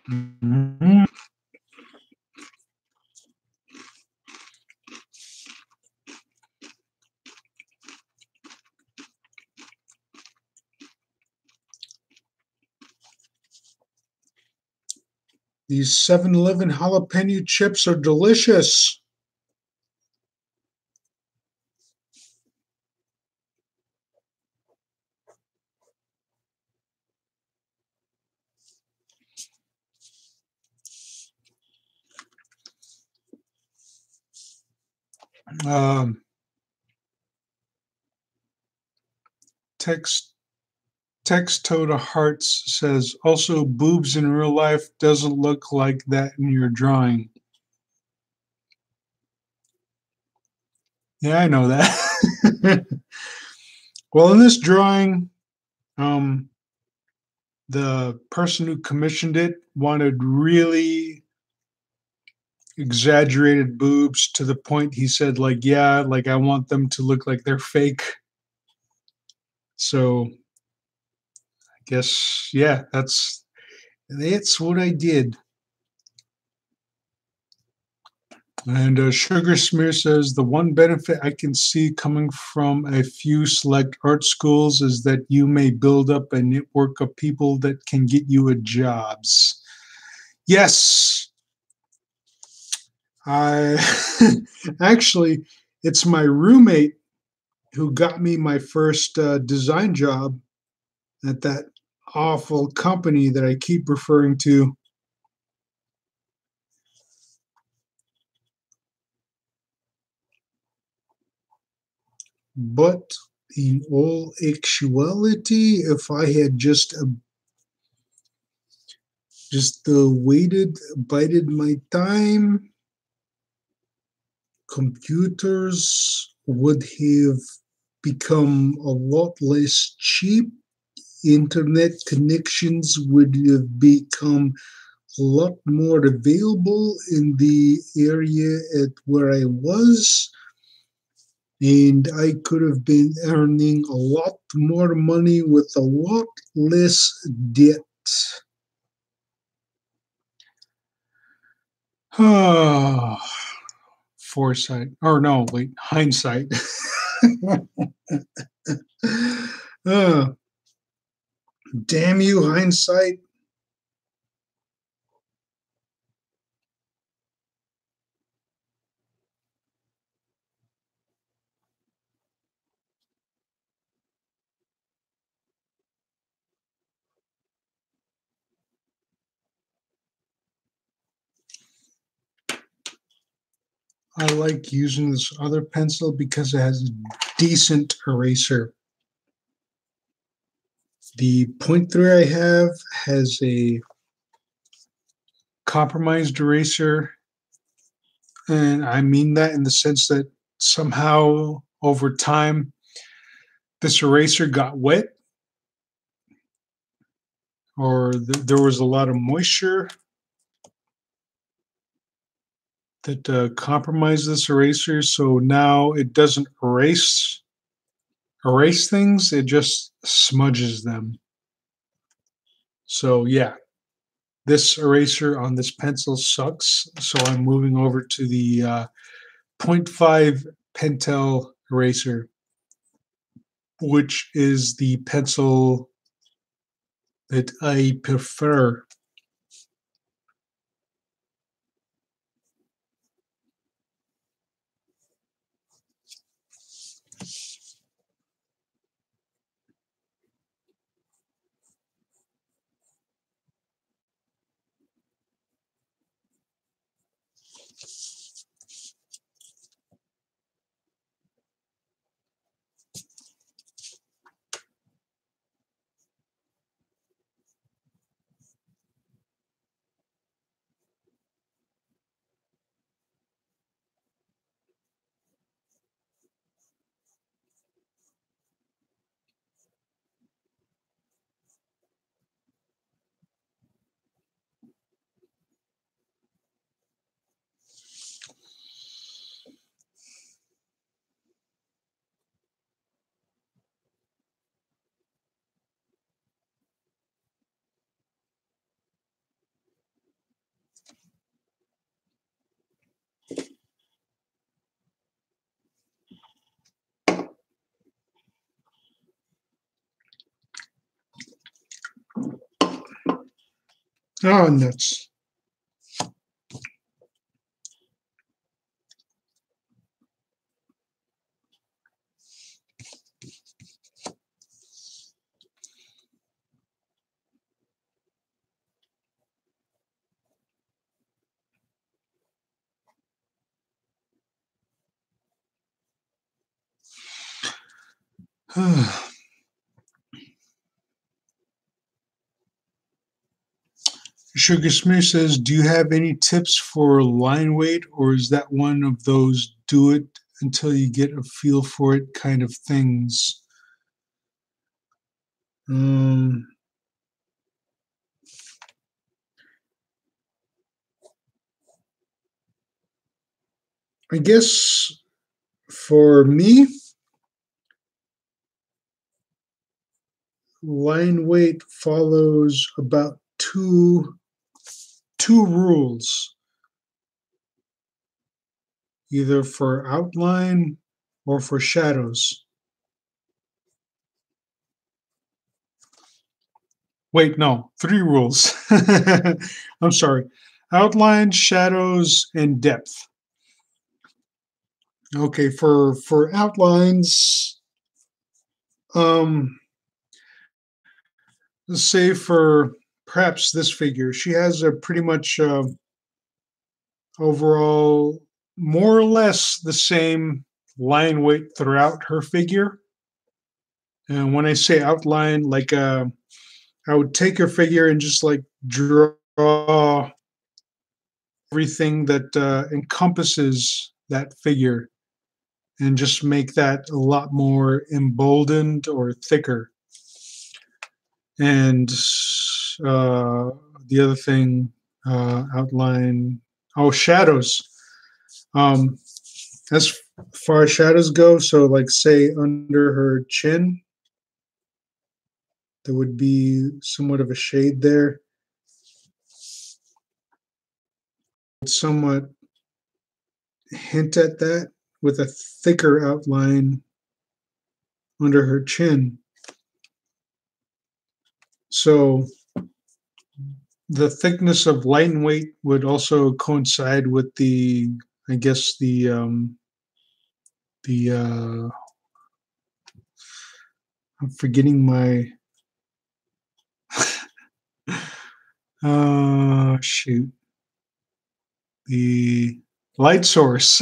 Mm-hmm. These 7-Eleven jalapeno chips are delicious. Um, text Text Toda Hearts says, also boobs in real life doesn't look like that in your drawing. Yeah, I know that. Well, in this drawing, um, the person who commissioned it wanted really exaggerated boobs to the point he said, like, yeah, like I want them to look like they're fake. So I guess, yeah, that's what I did. And Sugar Smear says the one benefit I can see coming from a few select art schools is that you may build up a network of people that can get you a jobs. Yes, I actually, it's my roommate who got me my first design job at that awful company that I keep referring to. But in all actuality, if I had just waited, bided my time, computers would have become a lot less cheap. Internet connections would have become a lot more available in the area at where I was, and I could have been earning a lot more money with a lot less debt. Ah, foresight. Or no, wait, hindsight. Ah, damn you, hindsight. I like using this other pencil because it has a decent eraser. The point three I have has a compromised eraser, and I mean that in the sense that somehow over time this eraser got wet, or there was a lot of moisture that compromised this eraser, so now it doesn't erase things, it just smudges them. So yeah, this eraser on this pencil sucks, so I'm moving over to the 0.5 Pentel eraser, which is the pencil that I prefer. Oh, nuts. Sugar Smear says, do you have any tips for line weight, or is that one of those do it until you get a feel for it kind of things? I guess for me, line weight follows about two rules, either for outline or for shadows. Wait, no, three rules. I'm sorry. Outline, shadows, and depth. Okay, for outlines, let's say for perhaps this figure, she has a pretty much overall more or less the same line weight throughout her figure. And when I say outline, like I would take her figure and just like draw everything that encompasses that figure and just make that a lot more emboldened or thicker. And the other thing, outline, shadows. As far as shadows go, so like say under her chin, there would be somewhat of a shade there. Somewhat hint at that with a thicker outline under her chin. So the thickness of light and weight would also coincide with the, I guess I'm forgetting my shoot, the light source.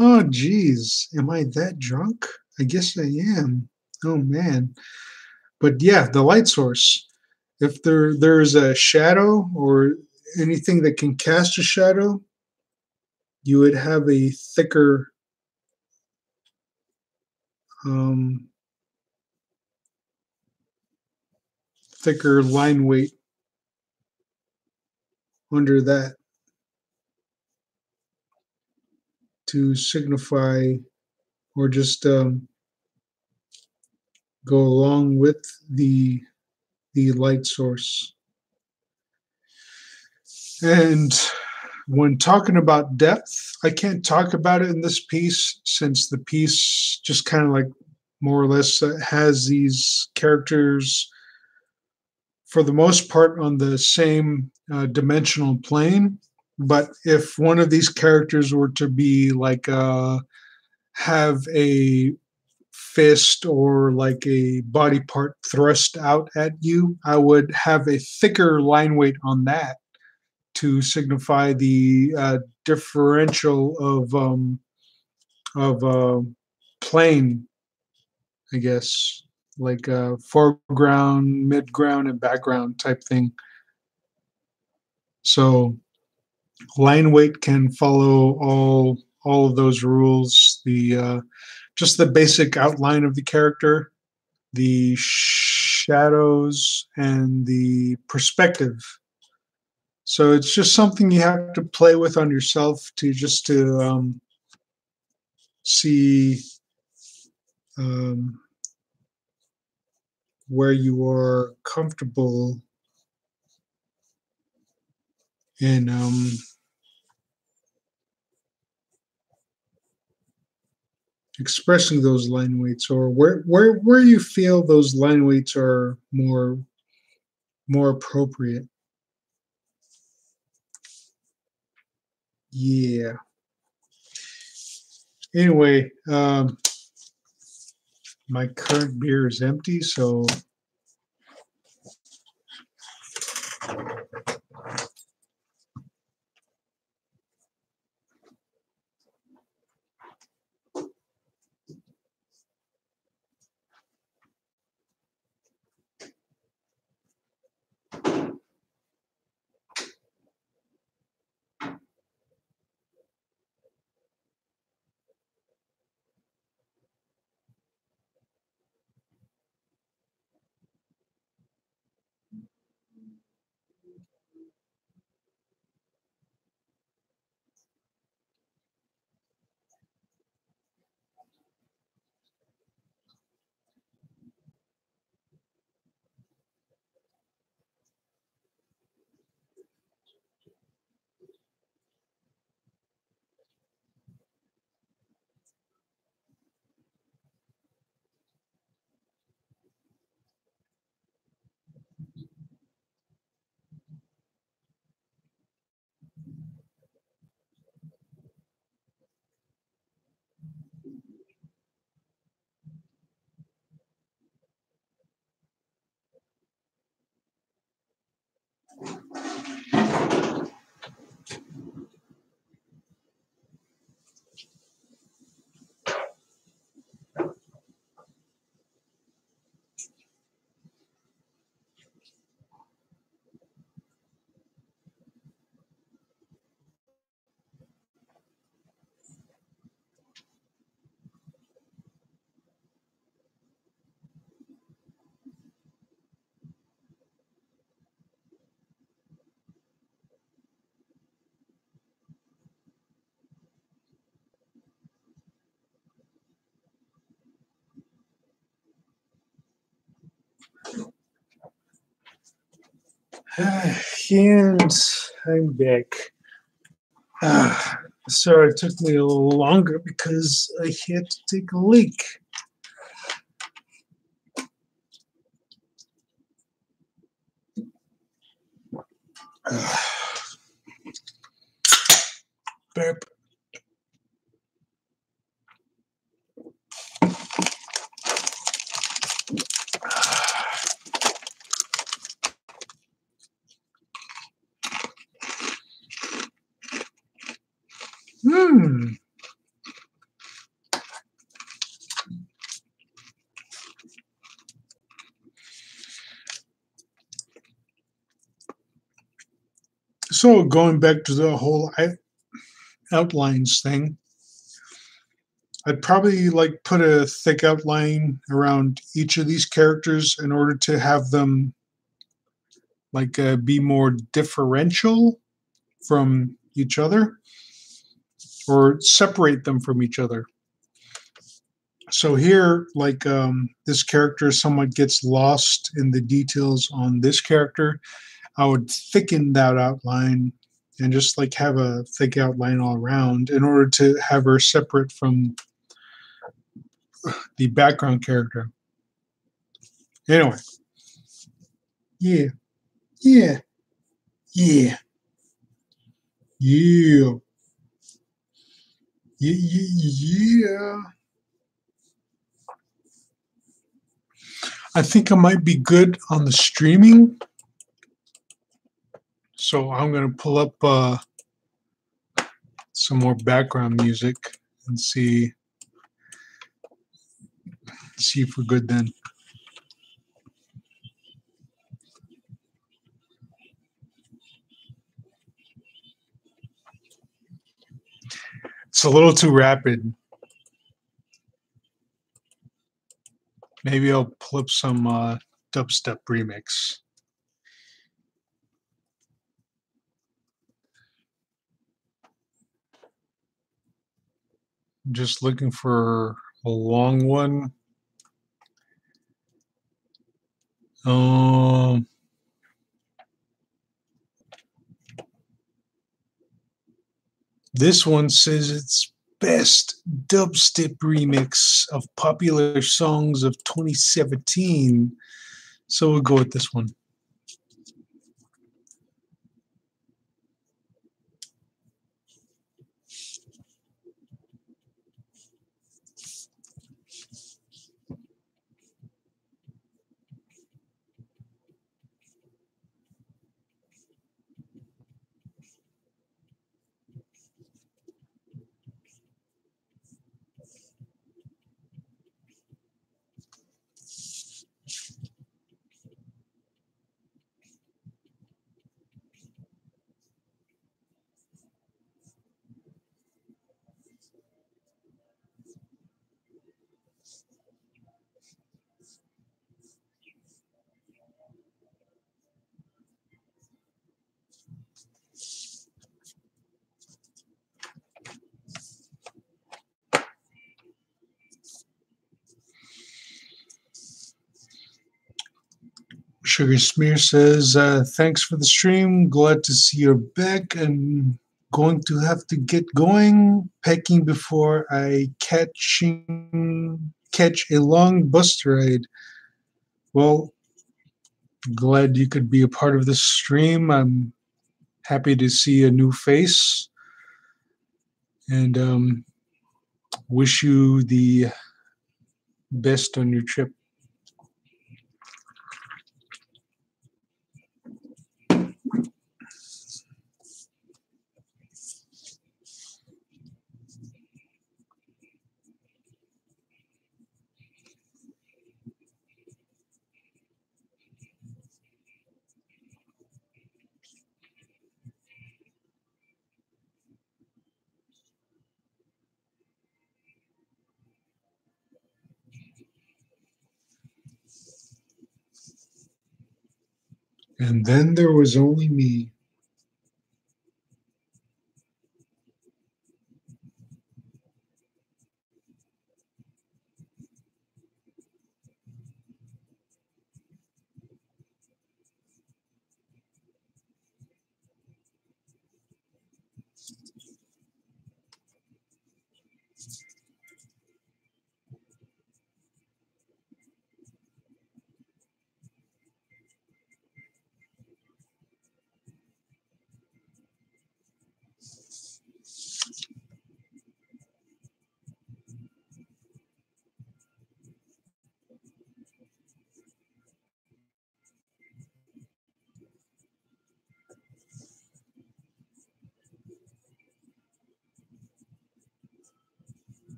Oh geez, am I that drunk? I guess I am. Oh man. But yeah, the light source. If there's a shadow or anything that can cast a shadow, you would have a thicker thicker line weight under that to signify or just go along with the light source. And when talking about depth, I can't talk about it in this piece since the piece just kind of like more or less has these characters for the most part on the same dimensional plane. But if one of these characters were to be like have a fist or like a body part thrust out at you, I would have a thicker line weight on that to signify the differential of plane, I guess, like foreground, midground, and background type thing. So line weight can follow all of those rules. The just the basic outline of the character, the shadows, and the perspective. So it's just something you have to play with on yourself to just to see where you are comfortable in expressing those line weights, or where you feel those line weights are more appropriate. Yeah. Anyway, my current beer is empty, so And I'm back. Sorry, it took me a little longer because I had to take a leak. Burp. Hmm. So going back to the whole outlines thing, I'd probably like put a thick outline around each of these characters in order to have them like be more differential from each other or separate them from each other. So here, like this character somewhat gets lost in the details on this character. I would thicken that outline and just like have a thick outline all around in order to have her separate from the background character. Anyway, yeah, yeah, yeah, yeah, yeah, yeah. I think I might be good on the streaming. So I'm going to pull up some more background music and see if we're good then. It's a little too rapid. Maybe I'll pull up some dubstep remix. I'm just looking for a long one. This one says it's best dubstep remix of popular songs of 2017. So we'll go with this one. Sugar Smear says, thanks for the stream. Glad to see you're back and going to have to get going. Packing before I catch a long bus ride. Well, glad you could be a part of this stream. I'm happy to see a new face and wish you the best on your trip. And then there was only me.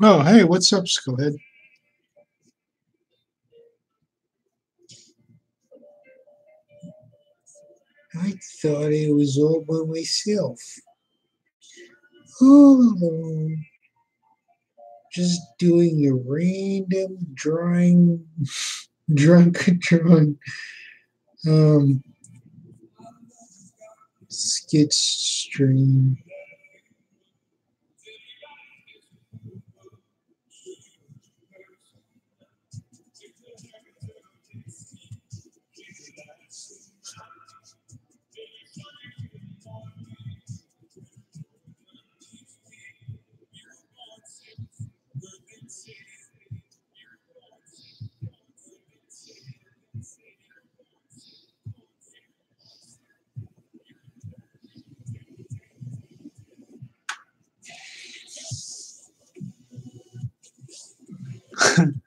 Oh, hey, what's up, Skullhead? I thought it was all by myself. All alone. Just doing a random drunk drawing sketch stream.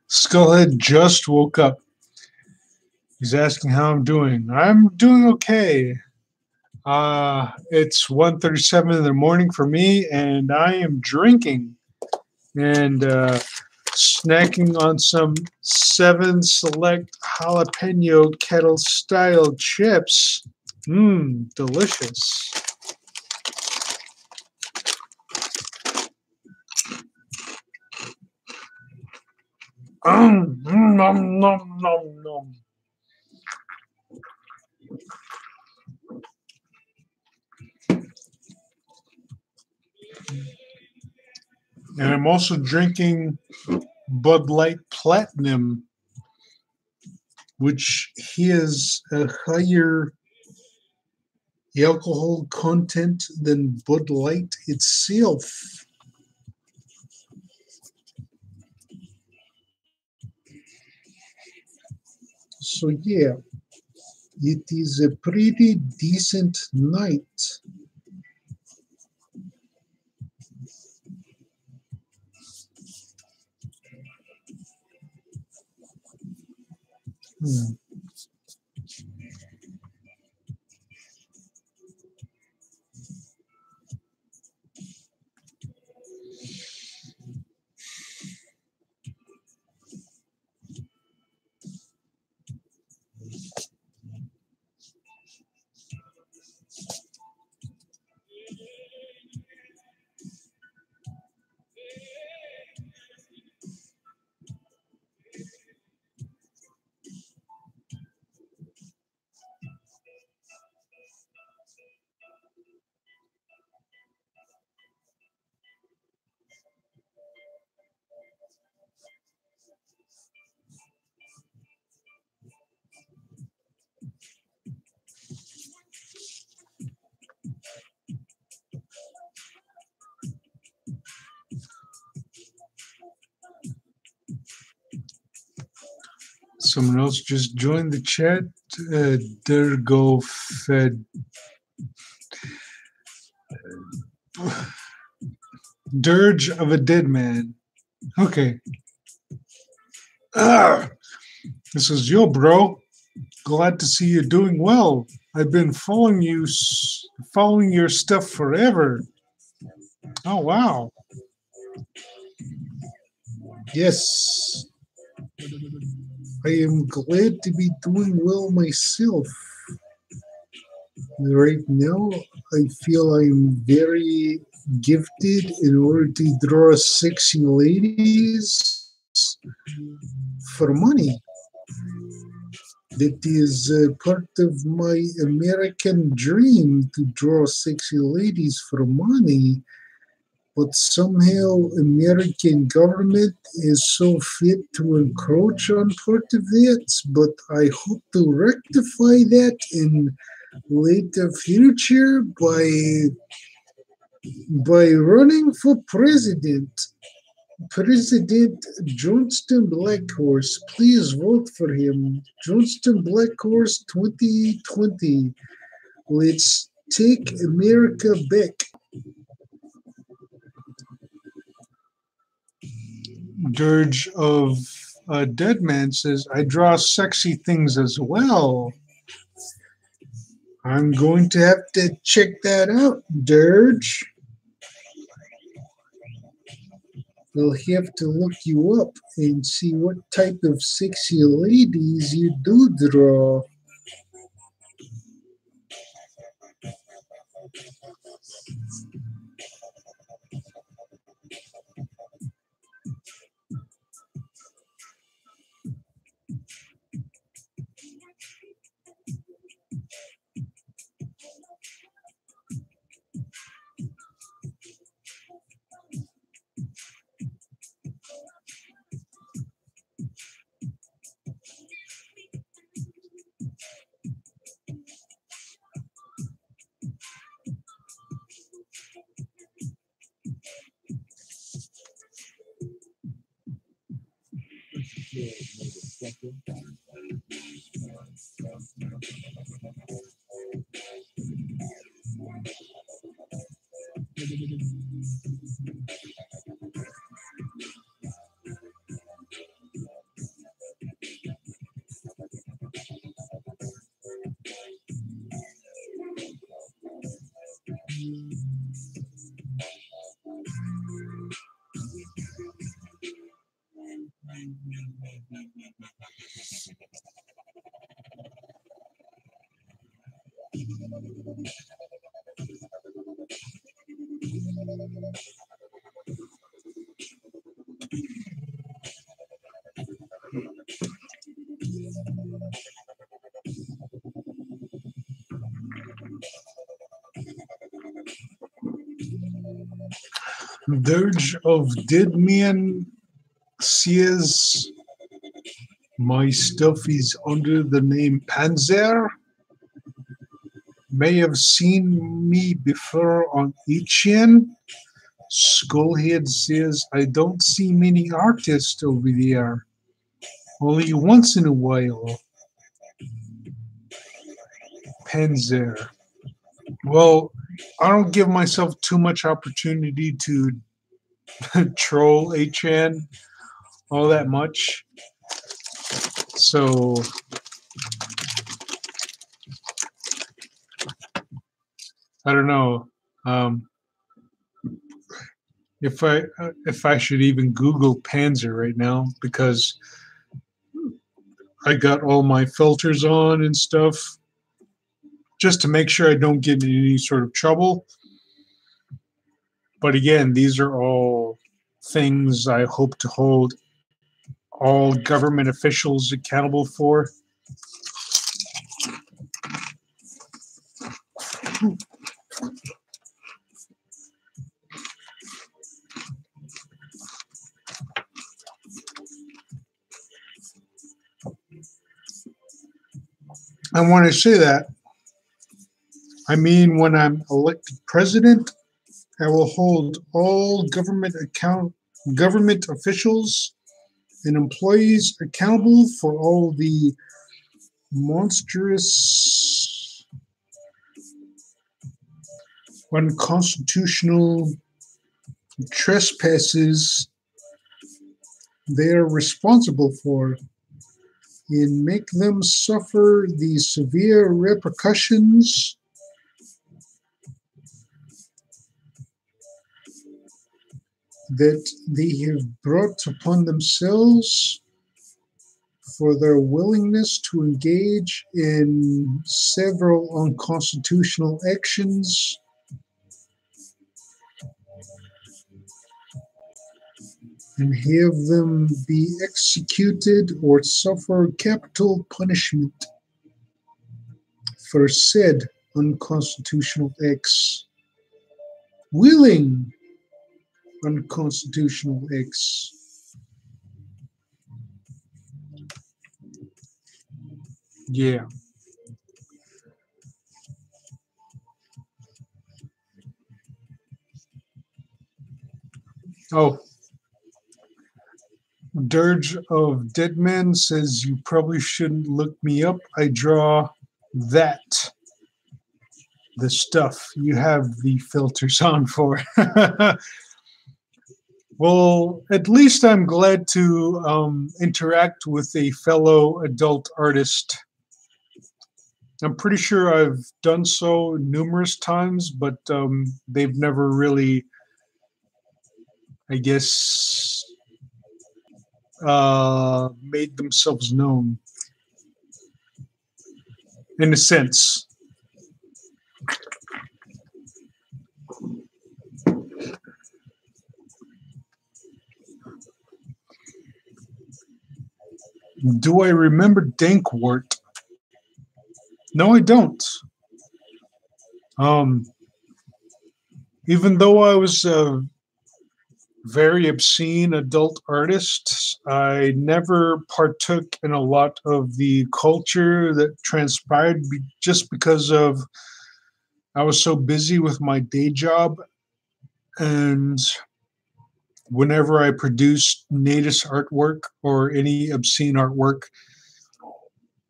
Skullhead just woke up. He's asking how I'm doing. I'm doing okay. It's 1:37 in the morning for me, and I am drinking and snacking on some 7 Select jalapeno kettle style chips. Mmm, delicious. Nom, nom, nom, nom. And I'm also drinking Bud Light Platinum, which has a higher alcohol content than Bud Light itself. So yeah, it is a pretty decent night. Someone else just joined the chat. Dergo Fed. Dirge of a Dead Man. Okay. This is yo, bro. Glad to see you doing well. I've been following your stuff forever. Oh, wow. Yes. I am glad to be doing well myself. Right now, I feel I'm very gifted in order to draw sexy ladies for money. That is part of my American dream to draw sexy ladies for money. But somehow American government is so fit to encroach on part of that. But I hope to rectify that in later future by running for president. President Johnston Blackhorse, please vote for him. Johnston Blackhorse 2020. Let's take America back. Dirge of a Dead Man says, I draw sexy things as well. I'm going to have to check that out, Dirge. We'll have to look you up and see what type of sexy ladies you do draw. Dirge of Dead Man says, my stuff is under the name Panzer. May have seen me before on HN. Skullhead says, I don't see many artists over there. Only once in a while. Panzer. Well, I don't give myself too much opportunity to troll HN all that much. So I don't know if I should even Google Panzer right now, because I got all my filters on and stuff just to make sure I don't get in any sort of trouble. But again, these are all things I hope to hold all government officials accountable for. And when I say that, I mean when I'm elected president, I will hold all government officials and employees accountable for all the monstrous, unconstitutional trespasses they are responsible for, and make them suffer the severe repercussions that they have brought upon themselves for their willingness to engage in several unconstitutional actions and have them be executed or suffer capital punishment for said unconstitutional acts. Willing unconstitutional acts. Yeah. Oh, Dirge of Deadman says you probably shouldn't look me up. I draw that. The stuff you have the filters on for. Well, at least I'm glad to interact with a fellow adult artist. I'm pretty sure I've done so numerous times, but they've never really, I guess, made themselves known in a sense. Do I remember Dankwart? No, I don't. Even though I was a very obscene adult artist, I never partook in a lot of the culture that transpired just because of I was so busy with my day job. And whenever I produced nudist artwork or any obscene artwork,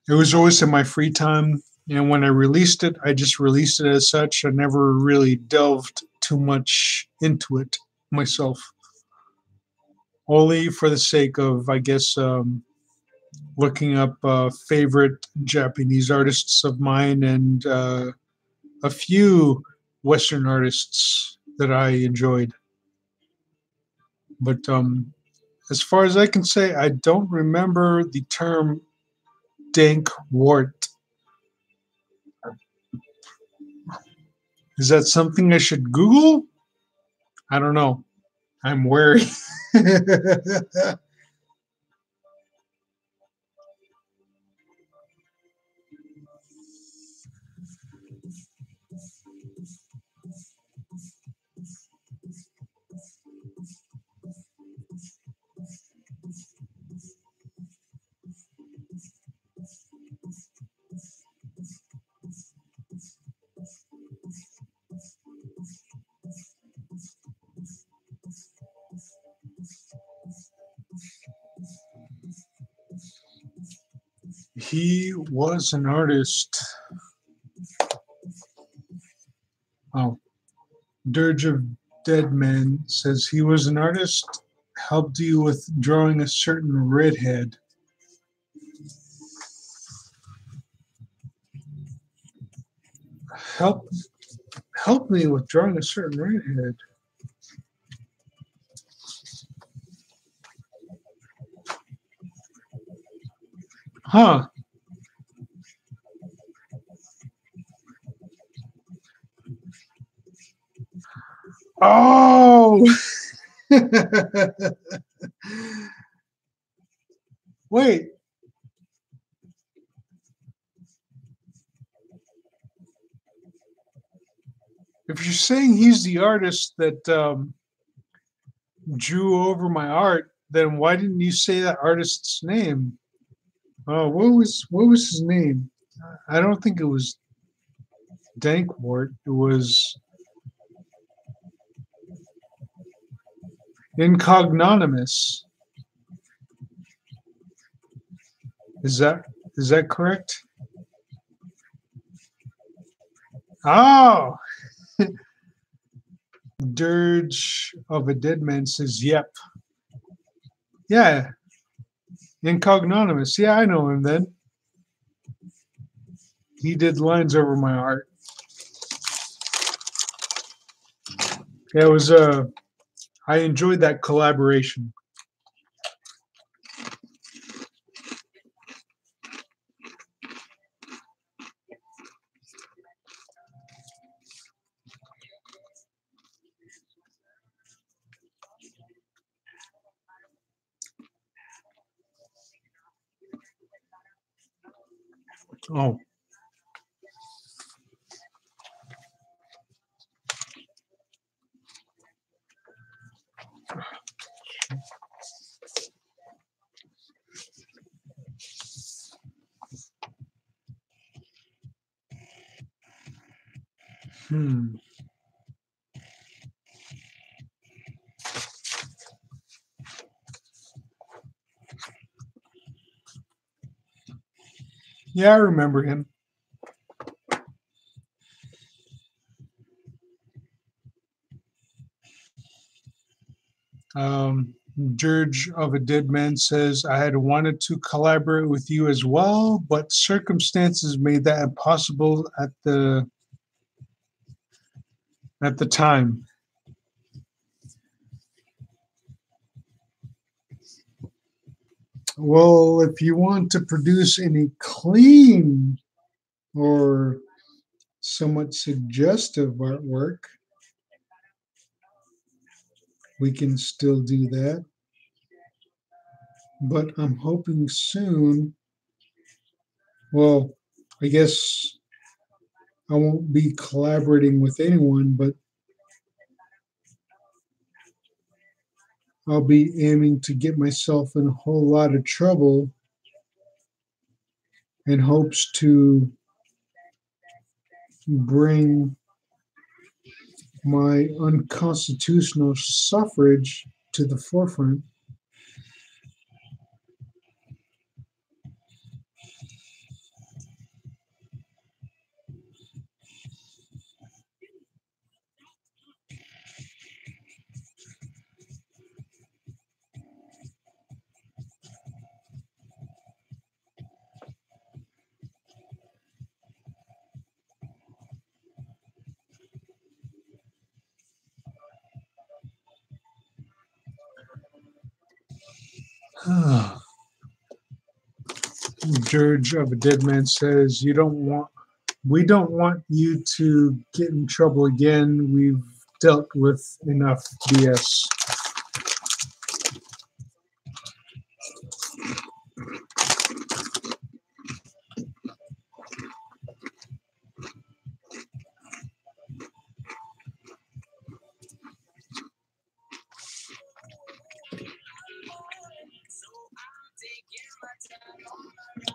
it was always in my free time. And when I released it, I just released it as such. I never really delved too much into it myself. Only for the sake of, I guess, looking up favorite Japanese artists of mine and a few Western artists that I enjoyed. But as far as I can say, I don't remember the term dank wart. Is that something I should Google? I don't know. I'm wary. He was an artist. Oh, Dirge of Dead Man says he was an artist, helped you with drawing a certain redhead. Help me with drawing a certain redhead. Huh. Oh! Wait. If you're saying he's the artist that drew over my art, then why didn't you say that artist's name? What was his name? I don't think it was Dankwart. It was Incognonymous. Is that correct? Oh, Dirge of a Dead Man says, "Yep, yeah, Incognonymous. Yeah, I know him. Then he did lines over my art. Yeah, it was I enjoyed that collaboration." Oh. Hmm. Yeah, I remember him. Dirge of a Dead Man says, I had wanted to collaborate with you as well, but circumstances made that impossible at the time. Well, if you want to produce any clean or somewhat suggestive artwork, we can still do that. But I'm hoping soon, well, I guess I won't be collaborating with anyone, but I'll be aiming to get myself in a whole lot of trouble in hopes to bring my unconstitutional suffrage to the forefront. Dirge of a Dead Man says, we don't want you to get in trouble again. We've dealt with enough BS.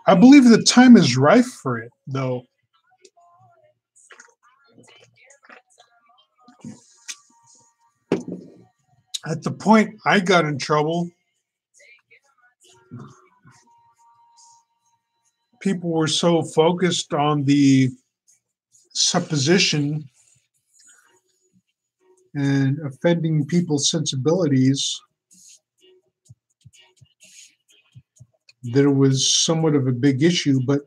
I believe the time is ripe for it, though. At the point I got in trouble, people were so focused on the supposition and offending people's sensibilities that it was somewhat of a big issue. But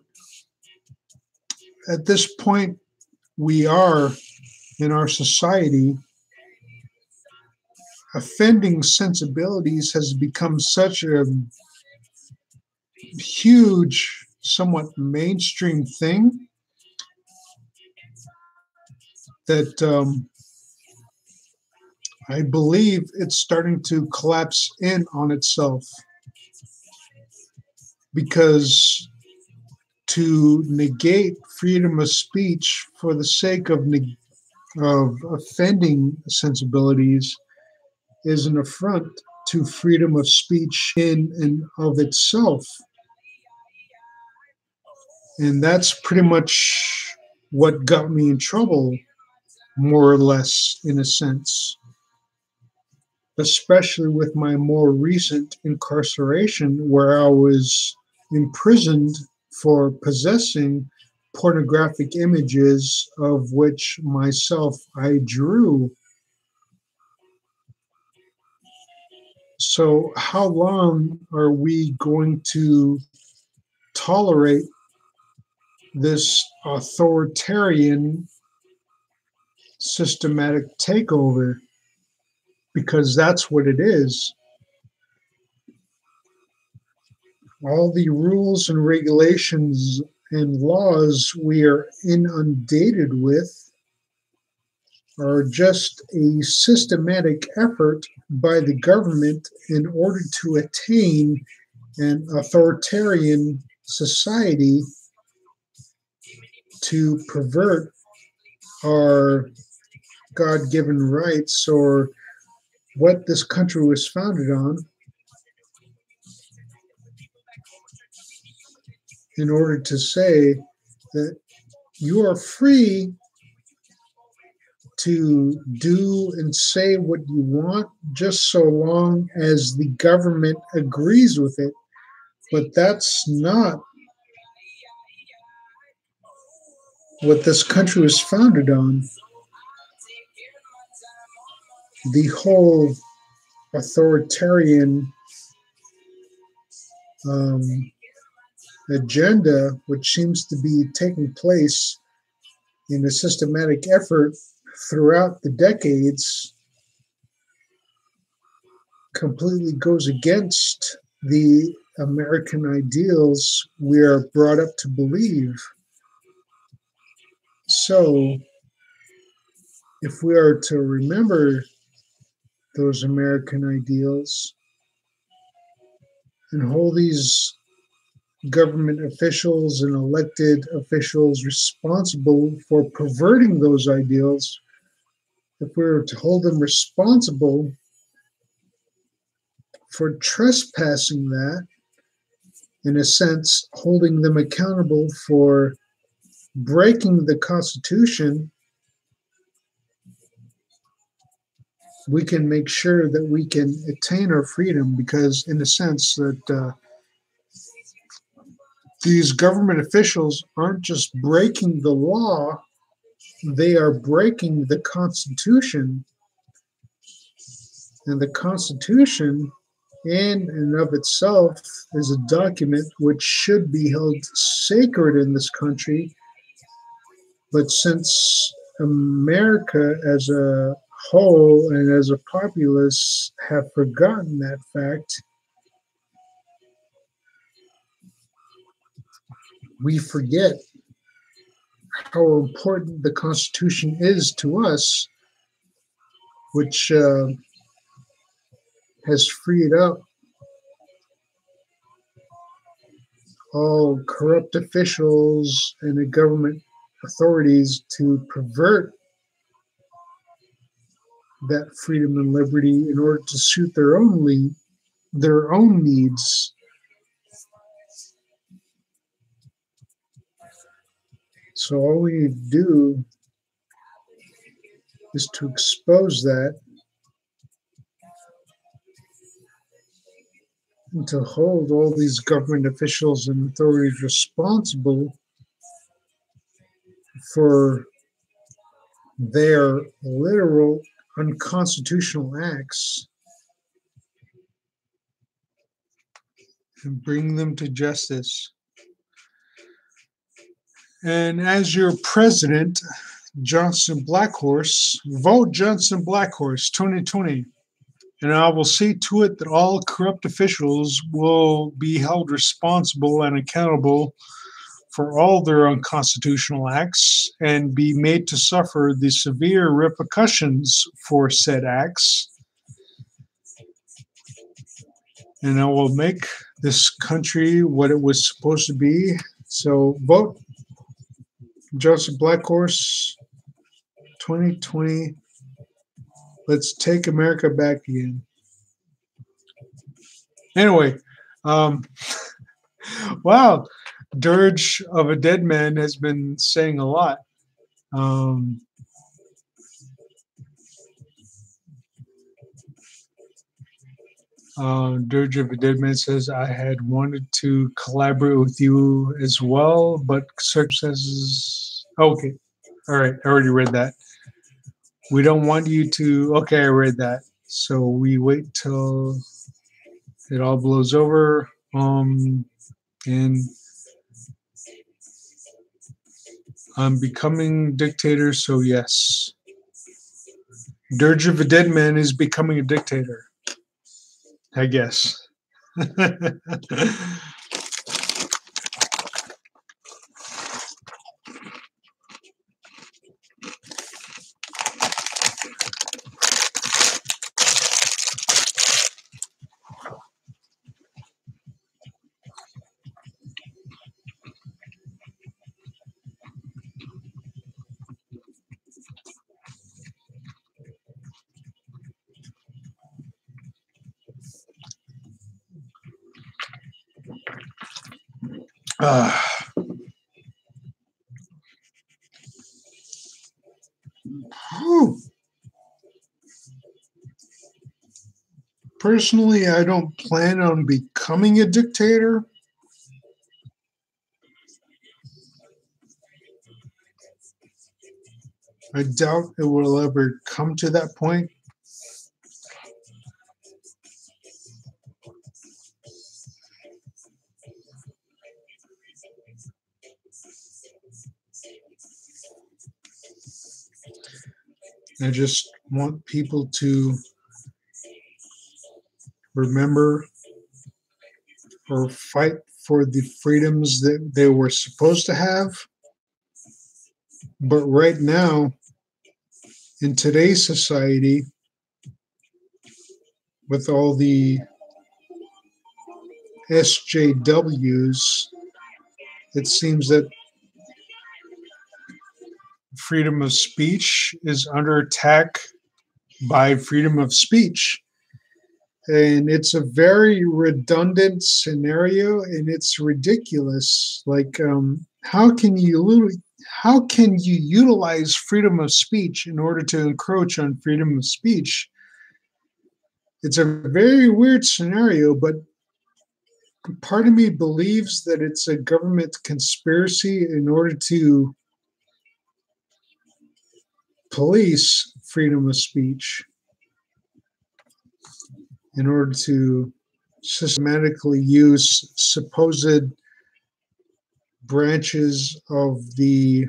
at this point, we are in our society, offending sensibilities has become such a huge, somewhat mainstream thing that I believe it's starting to collapse in on itself, because to negate freedom of speech for the sake of offending sensibilities is an affront to freedom of speech in and of itself. And that's pretty much what got me in trouble, more or less, in a sense, especially with my more recent incarceration, where I was imprisoned for possessing pornographic images of which myself I drew. So how long are we going to tolerate this authoritarian systematic takeover? Because that's what it is. All the rules and regulations and laws we are inundated with are just a systematic effort by the government in order to attain an authoritarian society to pervert our God-given rights or what this country was founded on in order to say that you are free to do and say what you want just so long as the government agrees with it. But that's not what this country was founded on. The whole authoritarian agenda, which seems to be taking place in a systematic effort throughout the decades, completely goes against the American ideals we are brought up to believe. So, if we are to remember those American ideals and hold these government officials and elected officials responsible for perverting those ideals, if we were to hold them responsible for trespassing that, in a sense, holding them accountable for breaking the Constitution, we can make sure that we can attain our freedom, because in a sense that these government officials aren't just breaking the law, they are breaking the Constitution. And the Constitution in and of itself is a document which should be held sacred in this country. But since America as a whole and as a populace have forgotten that fact, we forget how important the Constitution is to us, which has freed up all corrupt officials and the government authorities to pervert that freedom and liberty in order to suit their own needs. So all we need to do is to expose that and to hold all these government officials and authorities responsible for their literal unconstitutional acts and bring them to justice. And as your president, Johnston Blackhorse, vote Johnston Blackhorse 2020. And I will see to it that all corrupt officials will be held responsible and accountable for all their unconstitutional acts and be made to suffer the severe repercussions for said acts. And I will make this country what it was supposed to be. So vote Johnston Blackhorse 2020. Let's take America back again. Anyway, wow, Dirge of a Dead Man has been saying a lot. Dirge of a Dead Man says, I had wanted to collaborate with you as well, but circumstances. Okay, all right, I already read that. We don't want you to. Okay, I read that. So we wait till it all blows over. And I'm becoming dictator, so yes. Dirge of a Dead Man is becoming a dictator, I guess. Uh, whew. Personally, I don't plan on becoming a dictator. I doubt it will ever come to that point. I just want people to remember or fight for the freedoms that they were supposed to have. But right now, in today's society, with all the SJWs, it seems that freedom of speech is under attack by freedom of speech. And it's a very redundant scenario, and it's ridiculous. Like, how can you utilize freedom of speech in order to encroach on freedom of speech? It's a very weird scenario, but part of me believes that it's a government conspiracy in order to police freedom of speech, in order to systematically use supposed branches of the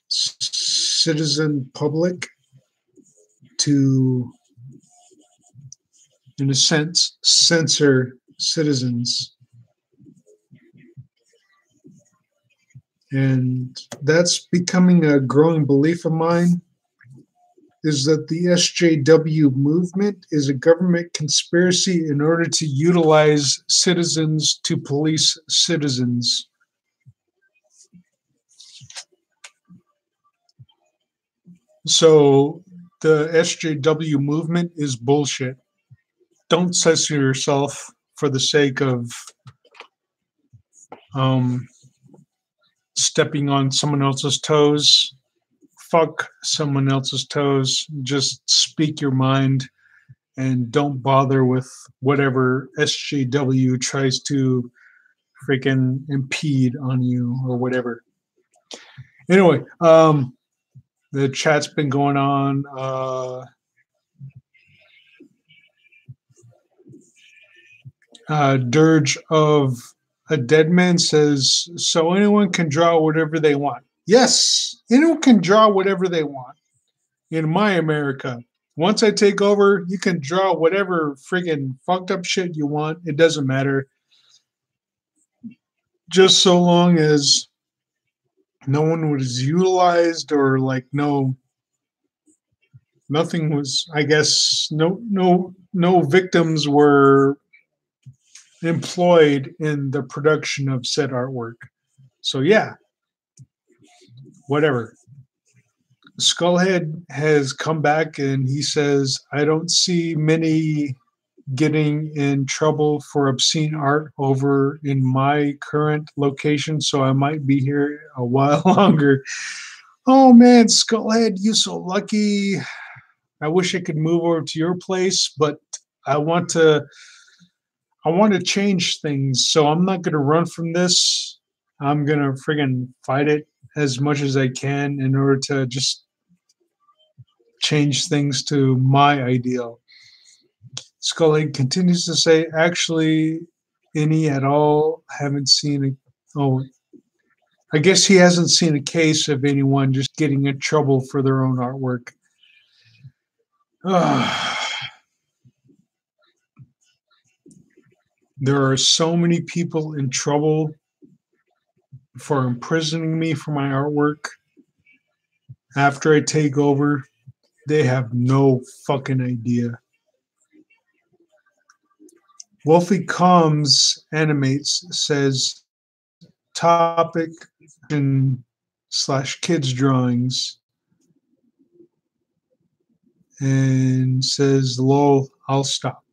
citizen public to, in a sense, censor citizens. And that's becoming a growing belief of mine, is that the SJW movement is a government conspiracy in order to utilize citizens to police citizens. So the SJW movement is bullshit. Don't censor yourself for the sake of stepping on someone else's toes. Fuck someone else's toes. Just speak your mind and don't bother with whatever SJW tries to freaking impede on you or whatever. Anyway, the chat's been going on. Dirge of a Dead Man says, so anyone can draw whatever they want. Yes, anyone can draw whatever they want in my America. Once I take over, you can draw whatever friggin' fucked up shit you want. It doesn't matter. Just so long as no one was utilized or like nothing was, I guess, no victims were employed in the production of said artwork. So yeah, whatever. Skullhead has come back and he says, I don't see many getting in trouble for obscene art over in my current location, so I might be here a while longer. Oh man, Skullhead, you so lucky. I wish I could move over to your place, but I want to change things, so I'm not going to run from this. I'm going to friggin' fight it as much as I can in order to just change things to my ideal. Scully continues to say, actually, any at all, haven't seen I guess he hasn't seen a case of anyone just getting in trouble for their own artwork. There are so many people in trouble for imprisoning me for my artwork. After I take over, they have no fucking idea. Wolfie Combs Animates says, topic / kids drawings, and says, lol, I'll stop.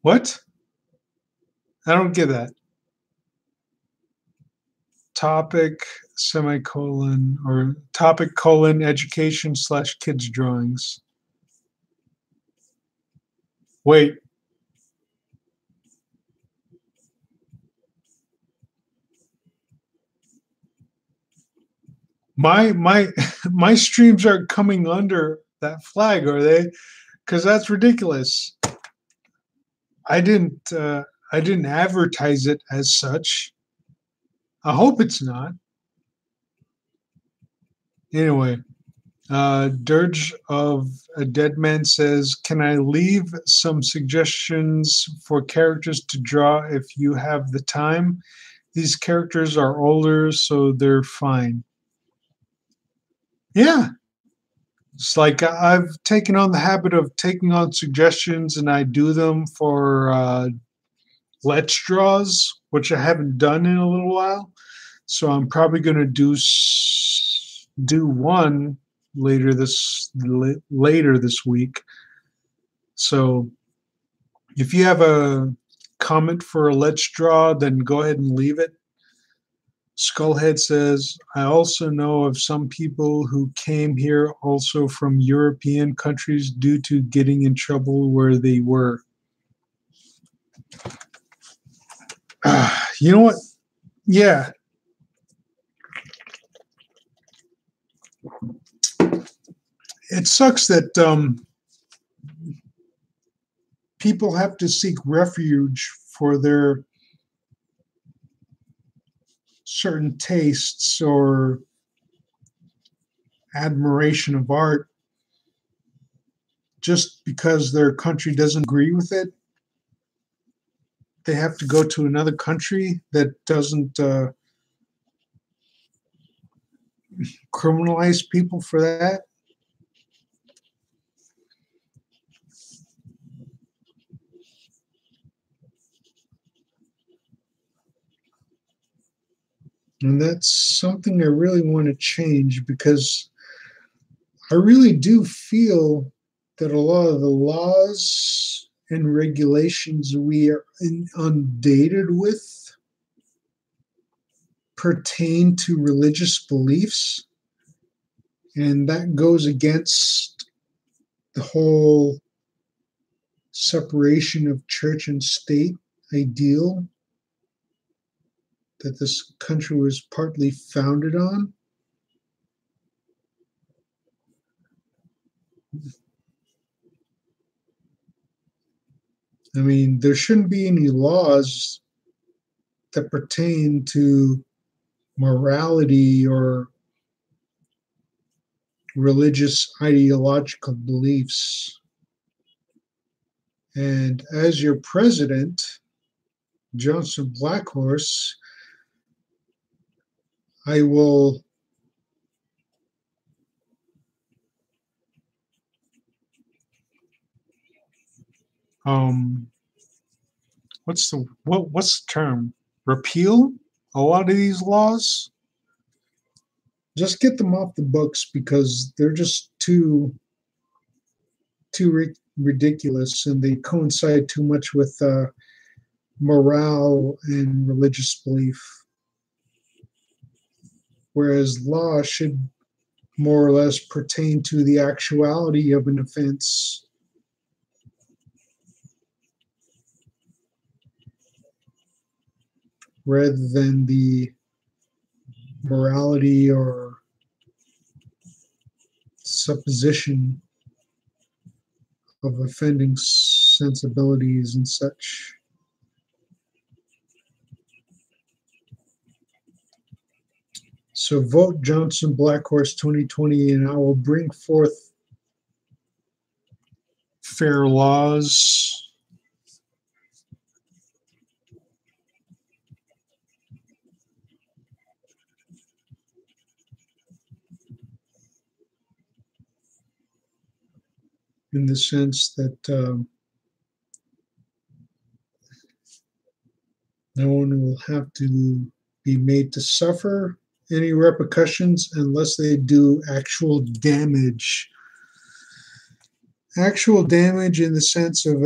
What? I don't get that. Topic, semicolon, or topic, colon, education / kids drawings. Wait. My my streams aren't coming under that flag, are they? Because that's ridiculous. I didn't advertise it as such. I hope it's not. Anyway, Dirge of a Dead Man says, "Can I leave some suggestions for characters to draw if you have the time? These characters are older, so they're fine." Yeah. It's like I've taken on the habit of taking on suggestions and I do them for Let's Draws, which I haven't done in a little while. So I'm probably going to do one later this week. So if you have a comment for a Let's Draw, then go ahead and leave it. Skullhead says, "I also know of some people who came here also from European countries due to getting in trouble where they were." You know what? Yeah. It sucks that people have to seek refuge for their certain tastes or admiration of art just because their country doesn't agree with it. They have to go to another country that doesn't criminalize people for that. And that's something I really want to change, because I really do feel that a lot of the laws and regulations we are inundated with pertain to religious beliefs. And that goes against the whole separation of church and state ideal that this country was partly founded on. I mean, there shouldn't be any laws that pertain to morality or religious ideological beliefs. And as your president, Johnston Blackhorse, I will what's the term? Repeal a lot of these laws. Just get them off the books, because they're just too ridiculous, and they coincide too much with morale and religious belief. Whereas law should more or less pertain to the actuality of an offense. Rather than the morality or supposition of offending sensibilities and such. So vote Johnston Blackhorse 2020, and I will bring forth fair laws. In the sense that no one will have to be made to suffer any repercussions unless they do actual damage. Actual damage in the sense of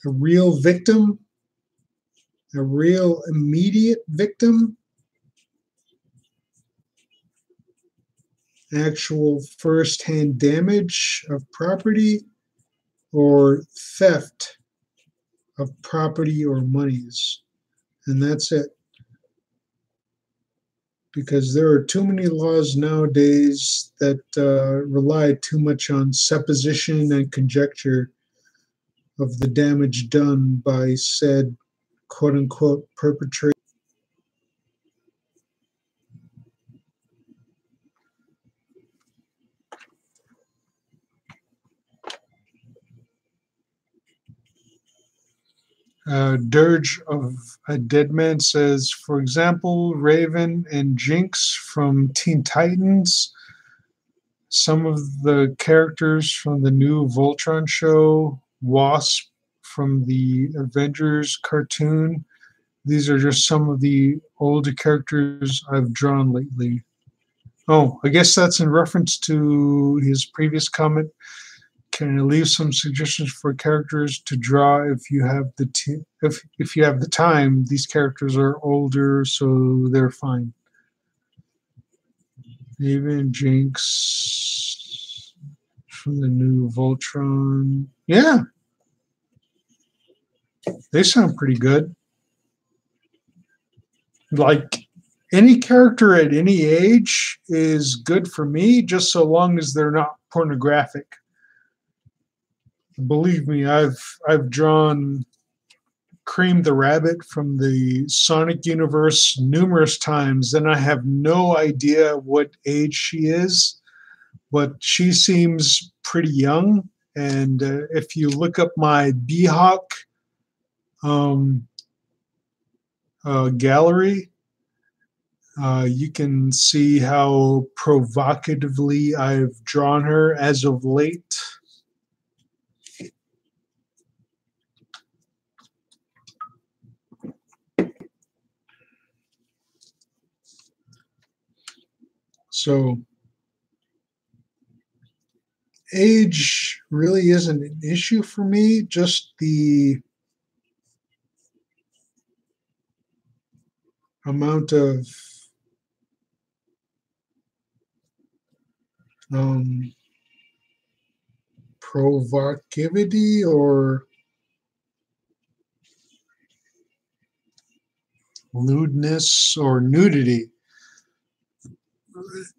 a real victim, a real immediate victim, actual first-hand damage of property, or theft of property or monies. And that's it. Because there are too many laws nowadays that rely too much on supposition and conjecture of the damage done by said quote-unquote perpetrator. Dirge of a Dead Man says, for example, Raven and Jinx from Teen Titans, some of the characters from the new Voltron show, Wasp from the Avengers cartoon. These are just some of the older characters I've drawn lately. Oh, I guess that's in reference to his previous comment. Can I leave some suggestions for characters to draw if you have the if you have the time? These characters are older, so they're fine. Even Jinx from the new Voltron. Yeah, they sound pretty good. Like any character at any age is good for me, just so long as they're not pornographic. Believe me, I've drawn Cream the Rabbit from the Sonic universe numerous times, and I have no idea what age she is, but she seems pretty young. And if you look up my Beehawk gallery, you can see how provocatively I've drawn her as of late. So age really isn't an issue for me, just the amount of provocativity or lewdness or nudity.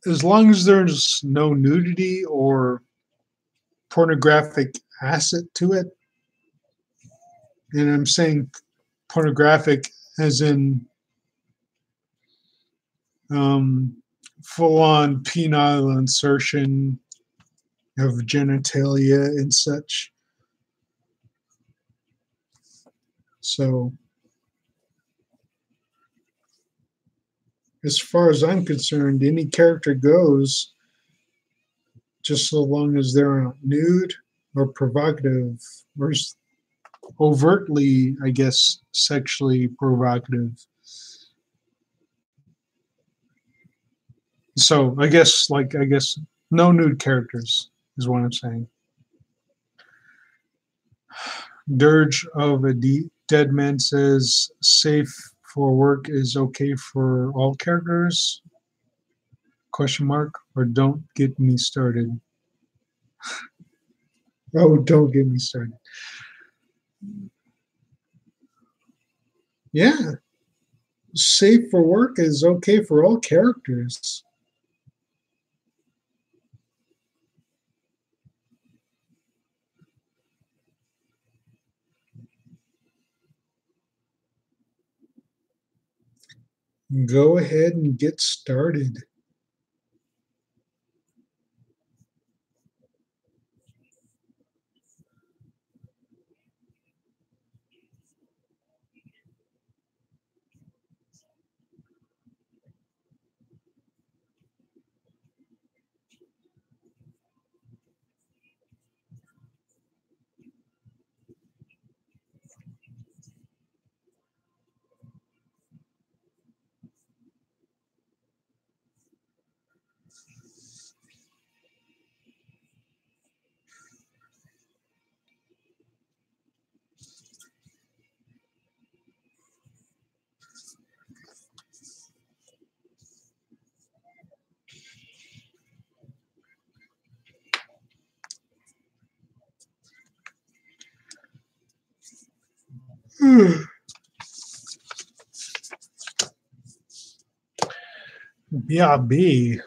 As long as there's no nudity or pornographic asset to it, and I'm saying pornographic as in full-on penile insertion of genitalia and such. So as far as I'm concerned, any character goes, just so long as they're not nude or provocative or overtly, I guess, sexually provocative. So I guess no nude characters is what I'm saying. Dirge of a Dead Man says safe for work is okay for all characters? Question mark, or don't get me started. Oh, don't get me started. Yeah. Safe for work is okay for all characters. Go ahead and get started. BRB.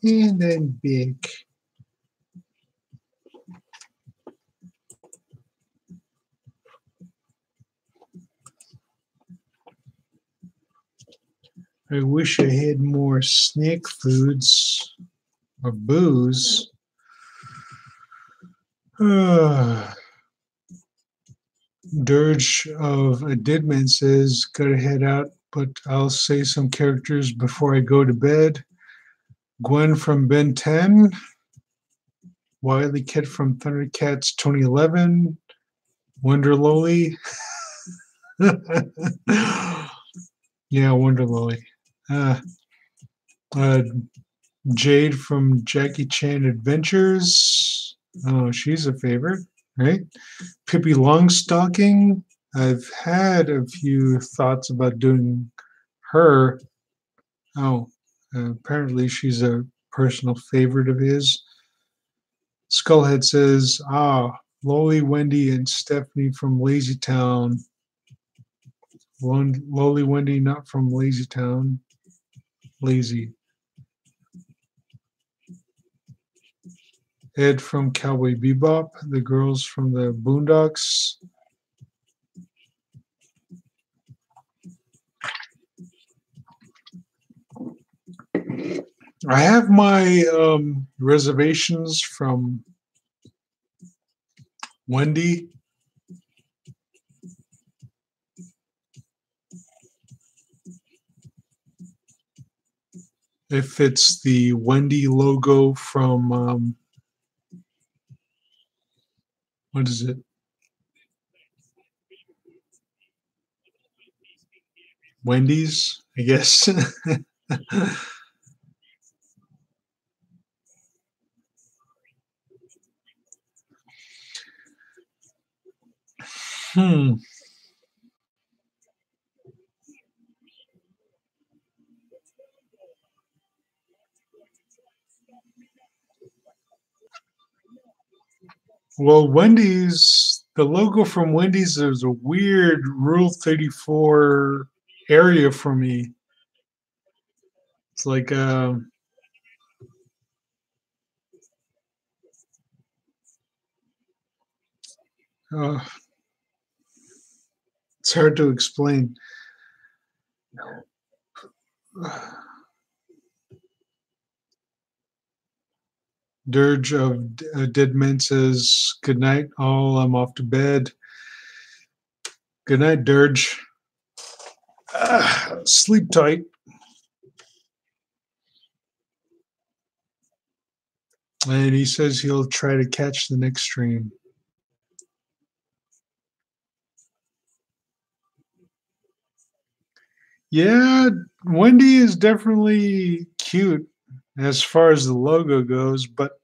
And then big. I wish I had more snack foods or booze. Dirge of a Deadman says, gotta head out, but I'll say some characters before I go to bed. Gwen from Ben 10. Wily Kid from Thundercats 2011. Wonder Loli. Yeah, Wonder Loli. Jade from Jackie Chan Adventures. Oh, she's a favorite, right? Pippi Longstocking. I've had a few thoughts about doing her. Oh, apparently she's a personal favorite of his. Skullhead says, Loli, Wendy, and Stephanie from Lazy Town. Loli, Wendy, not from Lazy Town. Lazy. Ed from Cowboy Bebop. The girls from the Boondocks. I have my reservations from Wendy. If it's the Wendy logo from, what is it? Wendy's, I guess. Well, Wendy's, the logo from Wendy's is a weird Rule 34 area for me. It's like uh, it's hard to explain. Dirge of Dead Men says, "Good night, all. I'm off to bed." Good night, Dirge. Sleep tight. And he says he'll try to catch the next stream. Yeah, Wendy is definitely cute as far as the logo goes, but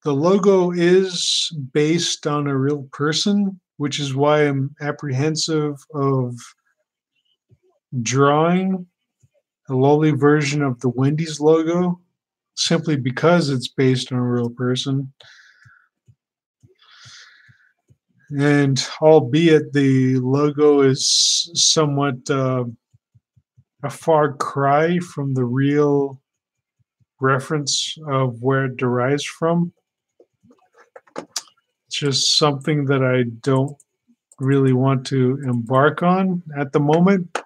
the logo is based on a real person, which is why I'm apprehensive of drawing a lowly version of the Wendy's logo, simply because it's based on a real person. And albeit the logo is somewhat a far cry from the real reference of where it derives from, it's just something that I don't really want to embark on at the moment.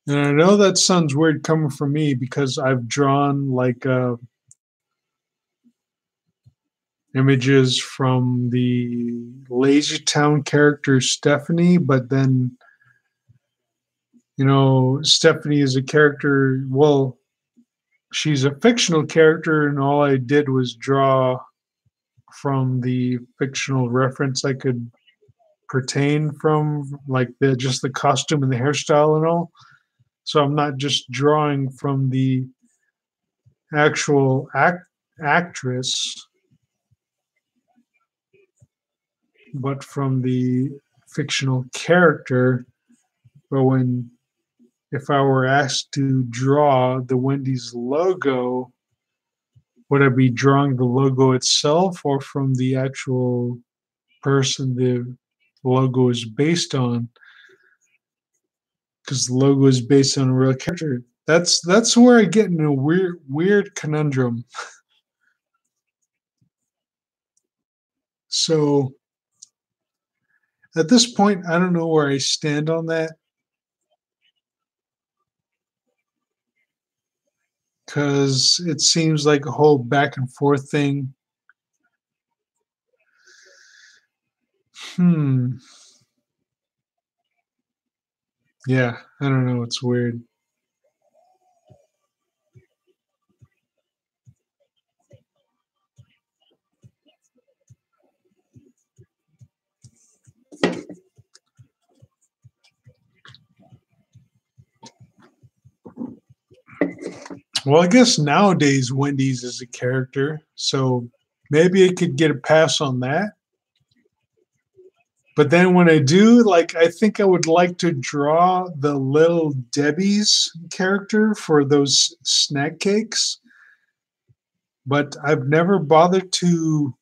And I know that sounds weird coming from me because I've drawn like images from the Lazy Town character Stephanie, but then, you know, Stephanie is a character, well, she's a fictional character, and all I did was draw from the fictional reference I could pertain from, like just the costume and the hairstyle and all. So I'm not just drawing from the actual actress, but from the fictional character. But if I were asked to draw the Wendy's logo, would I be drawing the logo itself or from the actual person the logo is based on? Because the logo is based on a real character. That's where I get in a weird conundrum. So at this point, I don't know where I stand on that, because it seems like a whole back and forth thing. Yeah, I don't know. It's weird. Well, I guess nowadays Wendy's is a character, so maybe I could get a pass on that. But then when I do, like, I think I would like to draw the Little Debbie's character for those snack cakes. But I've never bothered to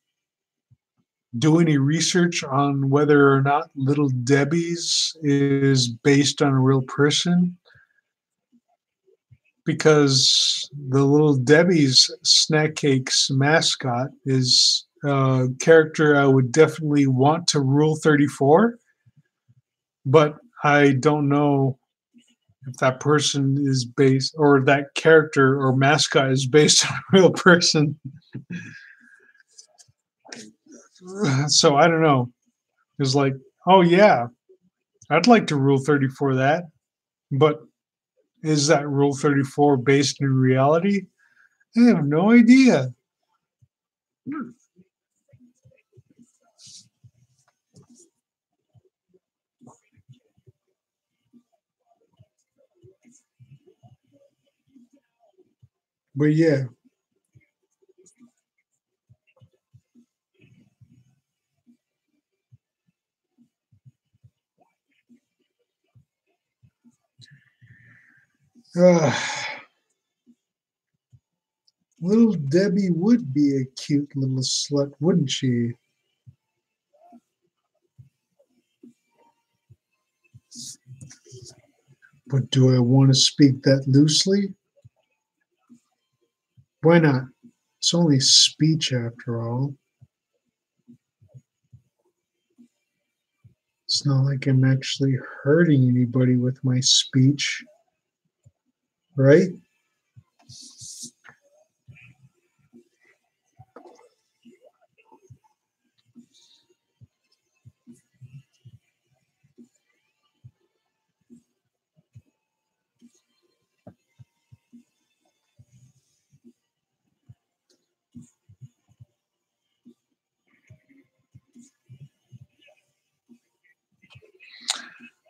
do any research on whether or not Little Debbie's is based on a real person, because the Little Debbie's snack cakes mascot is a character I would definitely want to Rule 34, but I don't know if that person is based, or that character or mascot is based on a real person. So I don't know. It's like, oh yeah, I'd like to Rule 34 that, but is that Rule 34 based in reality? I have no idea. But yeah. Little Debbie would be a cute little slut, wouldn't she? But do I want to speak that loosely? Why not? It's only speech after all. It's not like I'm actually hurting anybody with my speech, right?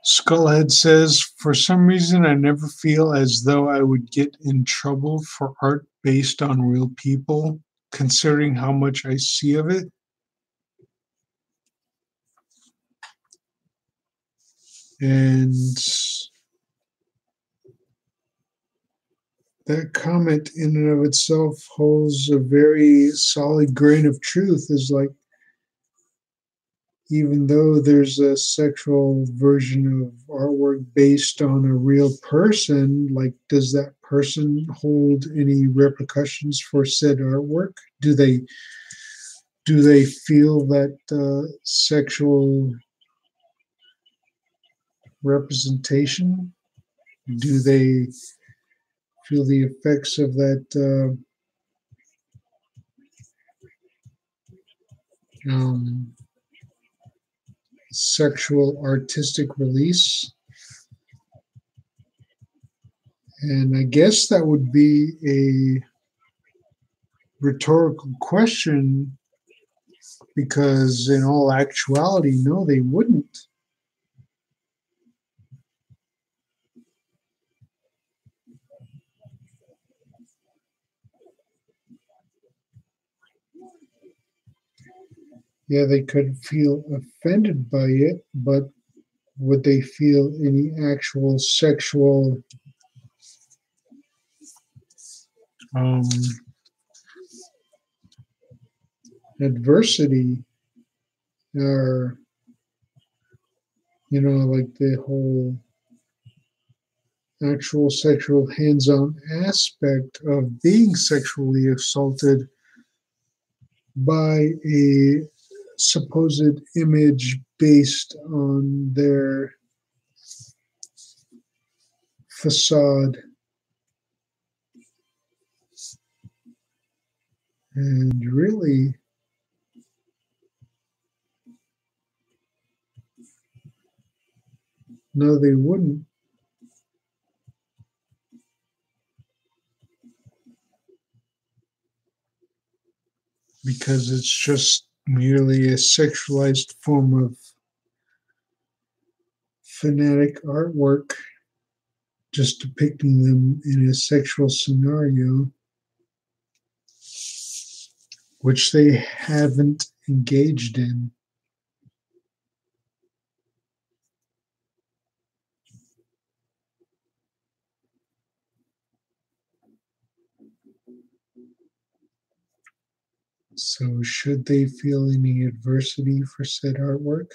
Skullhead says, for some reason, I never feel as though I would get in trouble for art based on real people, considering how much I see of it. And that comment in and of itself holds a very solid grain of truth. Is like, even though there's a sexual version of artwork based on a real person, like, does that person hold any repercussions for said artwork? Do they feel that sexual representation? Do they feel the effects of that sexual artistic release? And I guess that would be a rhetorical question, because in all actuality, no, they wouldn't. Yeah, they could feel offended by it, but would they feel any actual sexual adversity, or, like the whole actual sexual hands-on aspect of being sexually assaulted by a supposed image based on their facade? And really, no, they wouldn't. Because it's just merely a sexualized form of fanatic artwork, just depicting them in a sexual scenario, which they haven't engaged in. So should they feel any adversity for said artwork?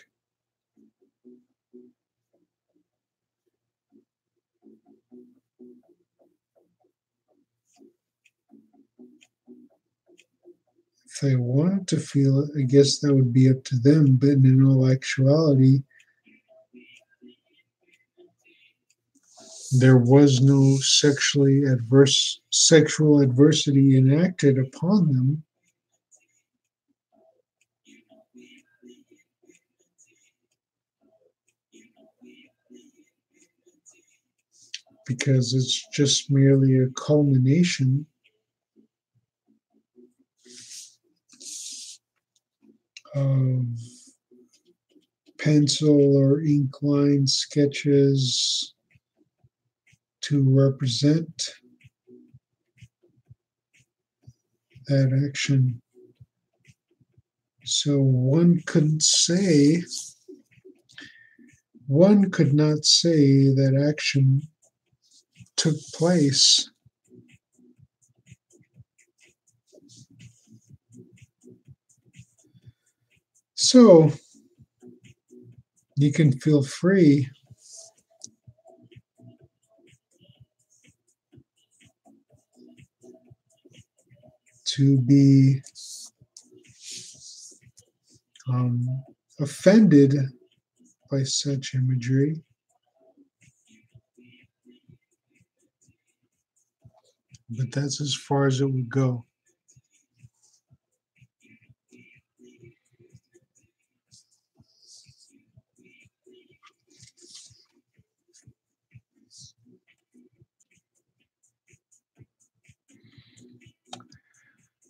If they wanted to feel it, I guess that would be up to them, but in all actuality, there was no sexual adversity enacted upon them. Because it's just merely a culmination of pencil or ink line sketches to represent that action. So one could not say that action took place. So you can feel free to be offended by such imagery. But that's as far as it would go.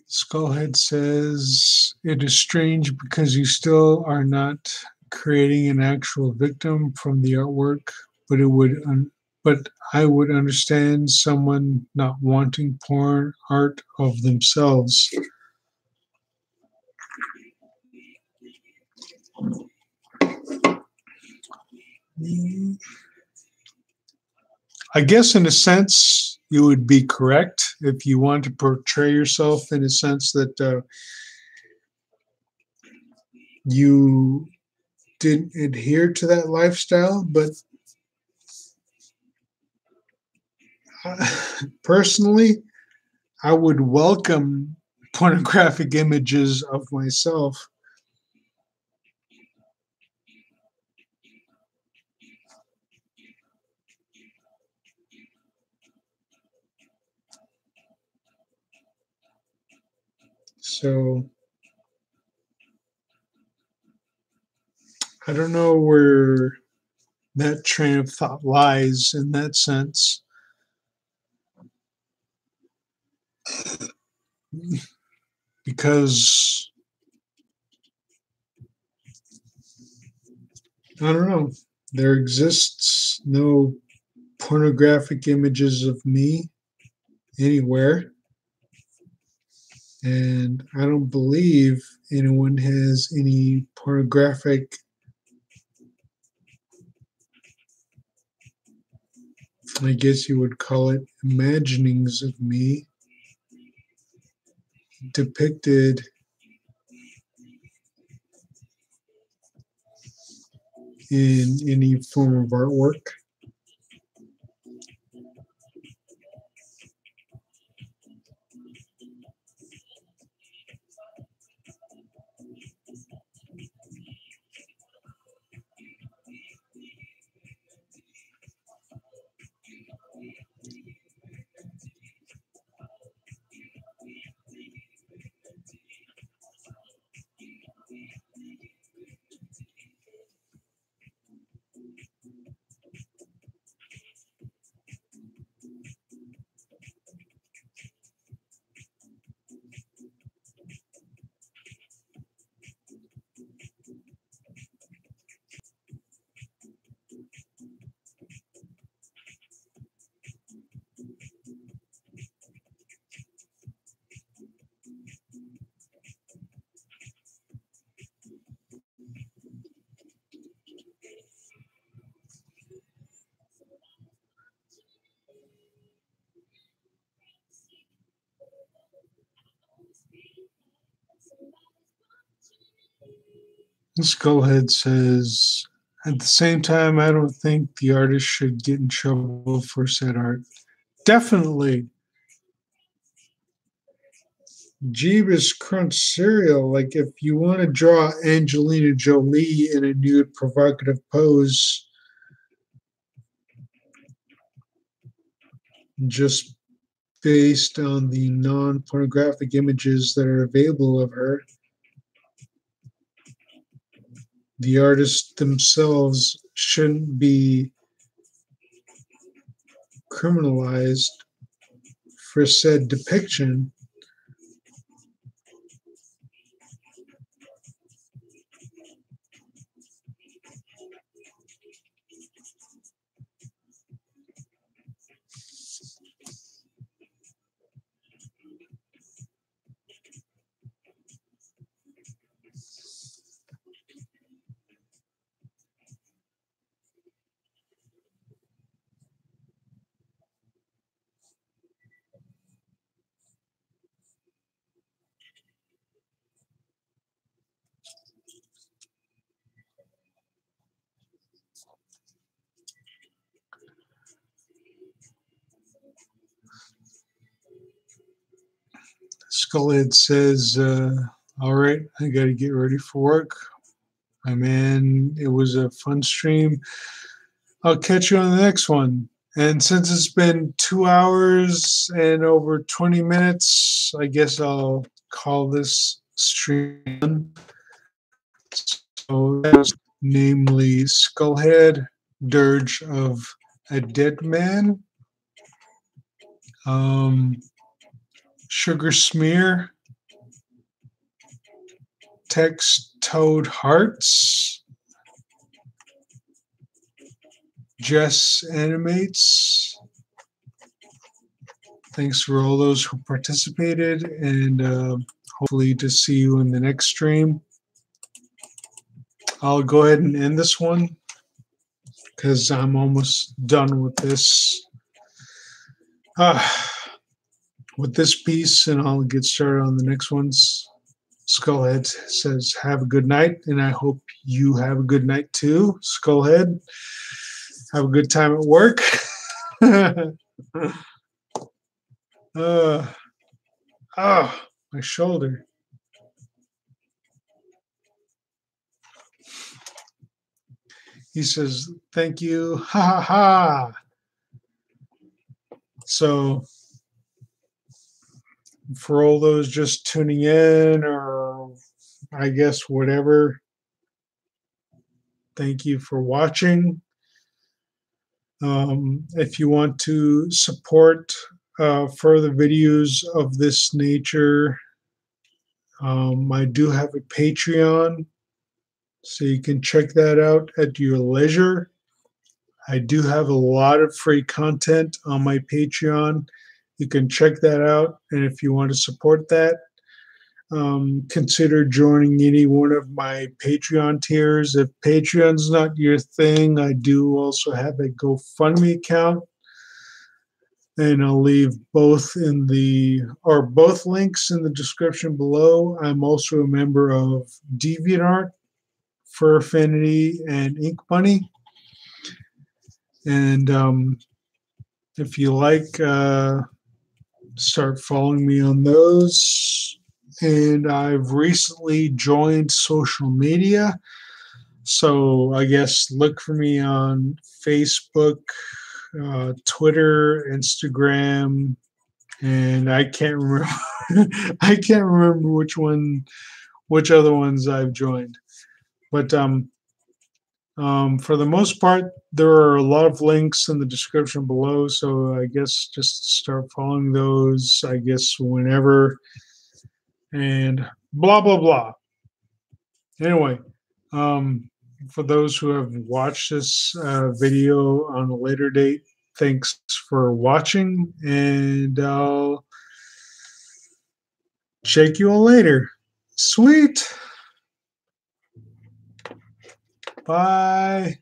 Skullhead says, it is strange because you still are not creating an actual victim from the artwork, but I would understand someone not wanting porn art of themselves. I guess in a sense you would be correct if you want to portray yourself in a sense that you didn't adhere to that lifestyle, but personally, I would welcome pornographic images of myself. So I don't know where that train of thought lies in that sense. Because I don't know, there exists no pornographic images of me anywhere. And I don't believe anyone has any pornographic I guess you would call it imaginings of me depicted in any form of artwork. Skullhead says, at the same time, I don't think the artist should get in trouble for said art. Definitely. Jeebus Crunch cereal. Like, if you want to draw Angelina Jolie in a nude provocative pose, just based on the non-pornographic images that are available of her, the artists themselves shouldn't be criminalized for said depiction. Skullhead says, all right, I got to get ready for work. My man, it was a fun stream. I'll catch you on the next one. And since it's been 2 hours and over 20 minutes, I guess I'll call this stream done. So that's namely Skullhead, Dirge of a Dead Man, Sugar Smear, Text Toad Hearts, Jess Animates. Thanks for all those who participated, and hopefully to see you in the next stream. I'll go ahead and end this one because I'm almost done with this. With this piece, and I'll get started on the next ones. Skullhead says, have a good night, and I hope you have a good night too, Skullhead. Have a good time at work. My shoulder. He says, thank you. Ha ha ha. So, for all those just tuning in, or I guess whatever, thank you for watching. If you want to support further videos of this nature, I do have a Patreon, so you can check that out at your leisure. I do have a lot of free content on my Patreon. You can check that out, and if you want to support that, consider joining any one of my Patreon tiers. If Patreon's not your thing, I do also have a GoFundMe account, and I'll leave both both links in the description below. I'm also a member of DeviantArt, Fur Affinity, and Ink Bunny. And if you like, start following me on those. And I've recently joined social media, so I guess look for me on Facebook, Twitter, Instagram, and I can't remember. I can't remember which other ones I've joined. But for the most part, there are a lot of links in the description below. So I guess just start following those, I guess, whenever, and blah, blah, blah. Anyway, for those who have watched this video on a later date, thanks for watching, and I'll check you all later. Sweet. Bye.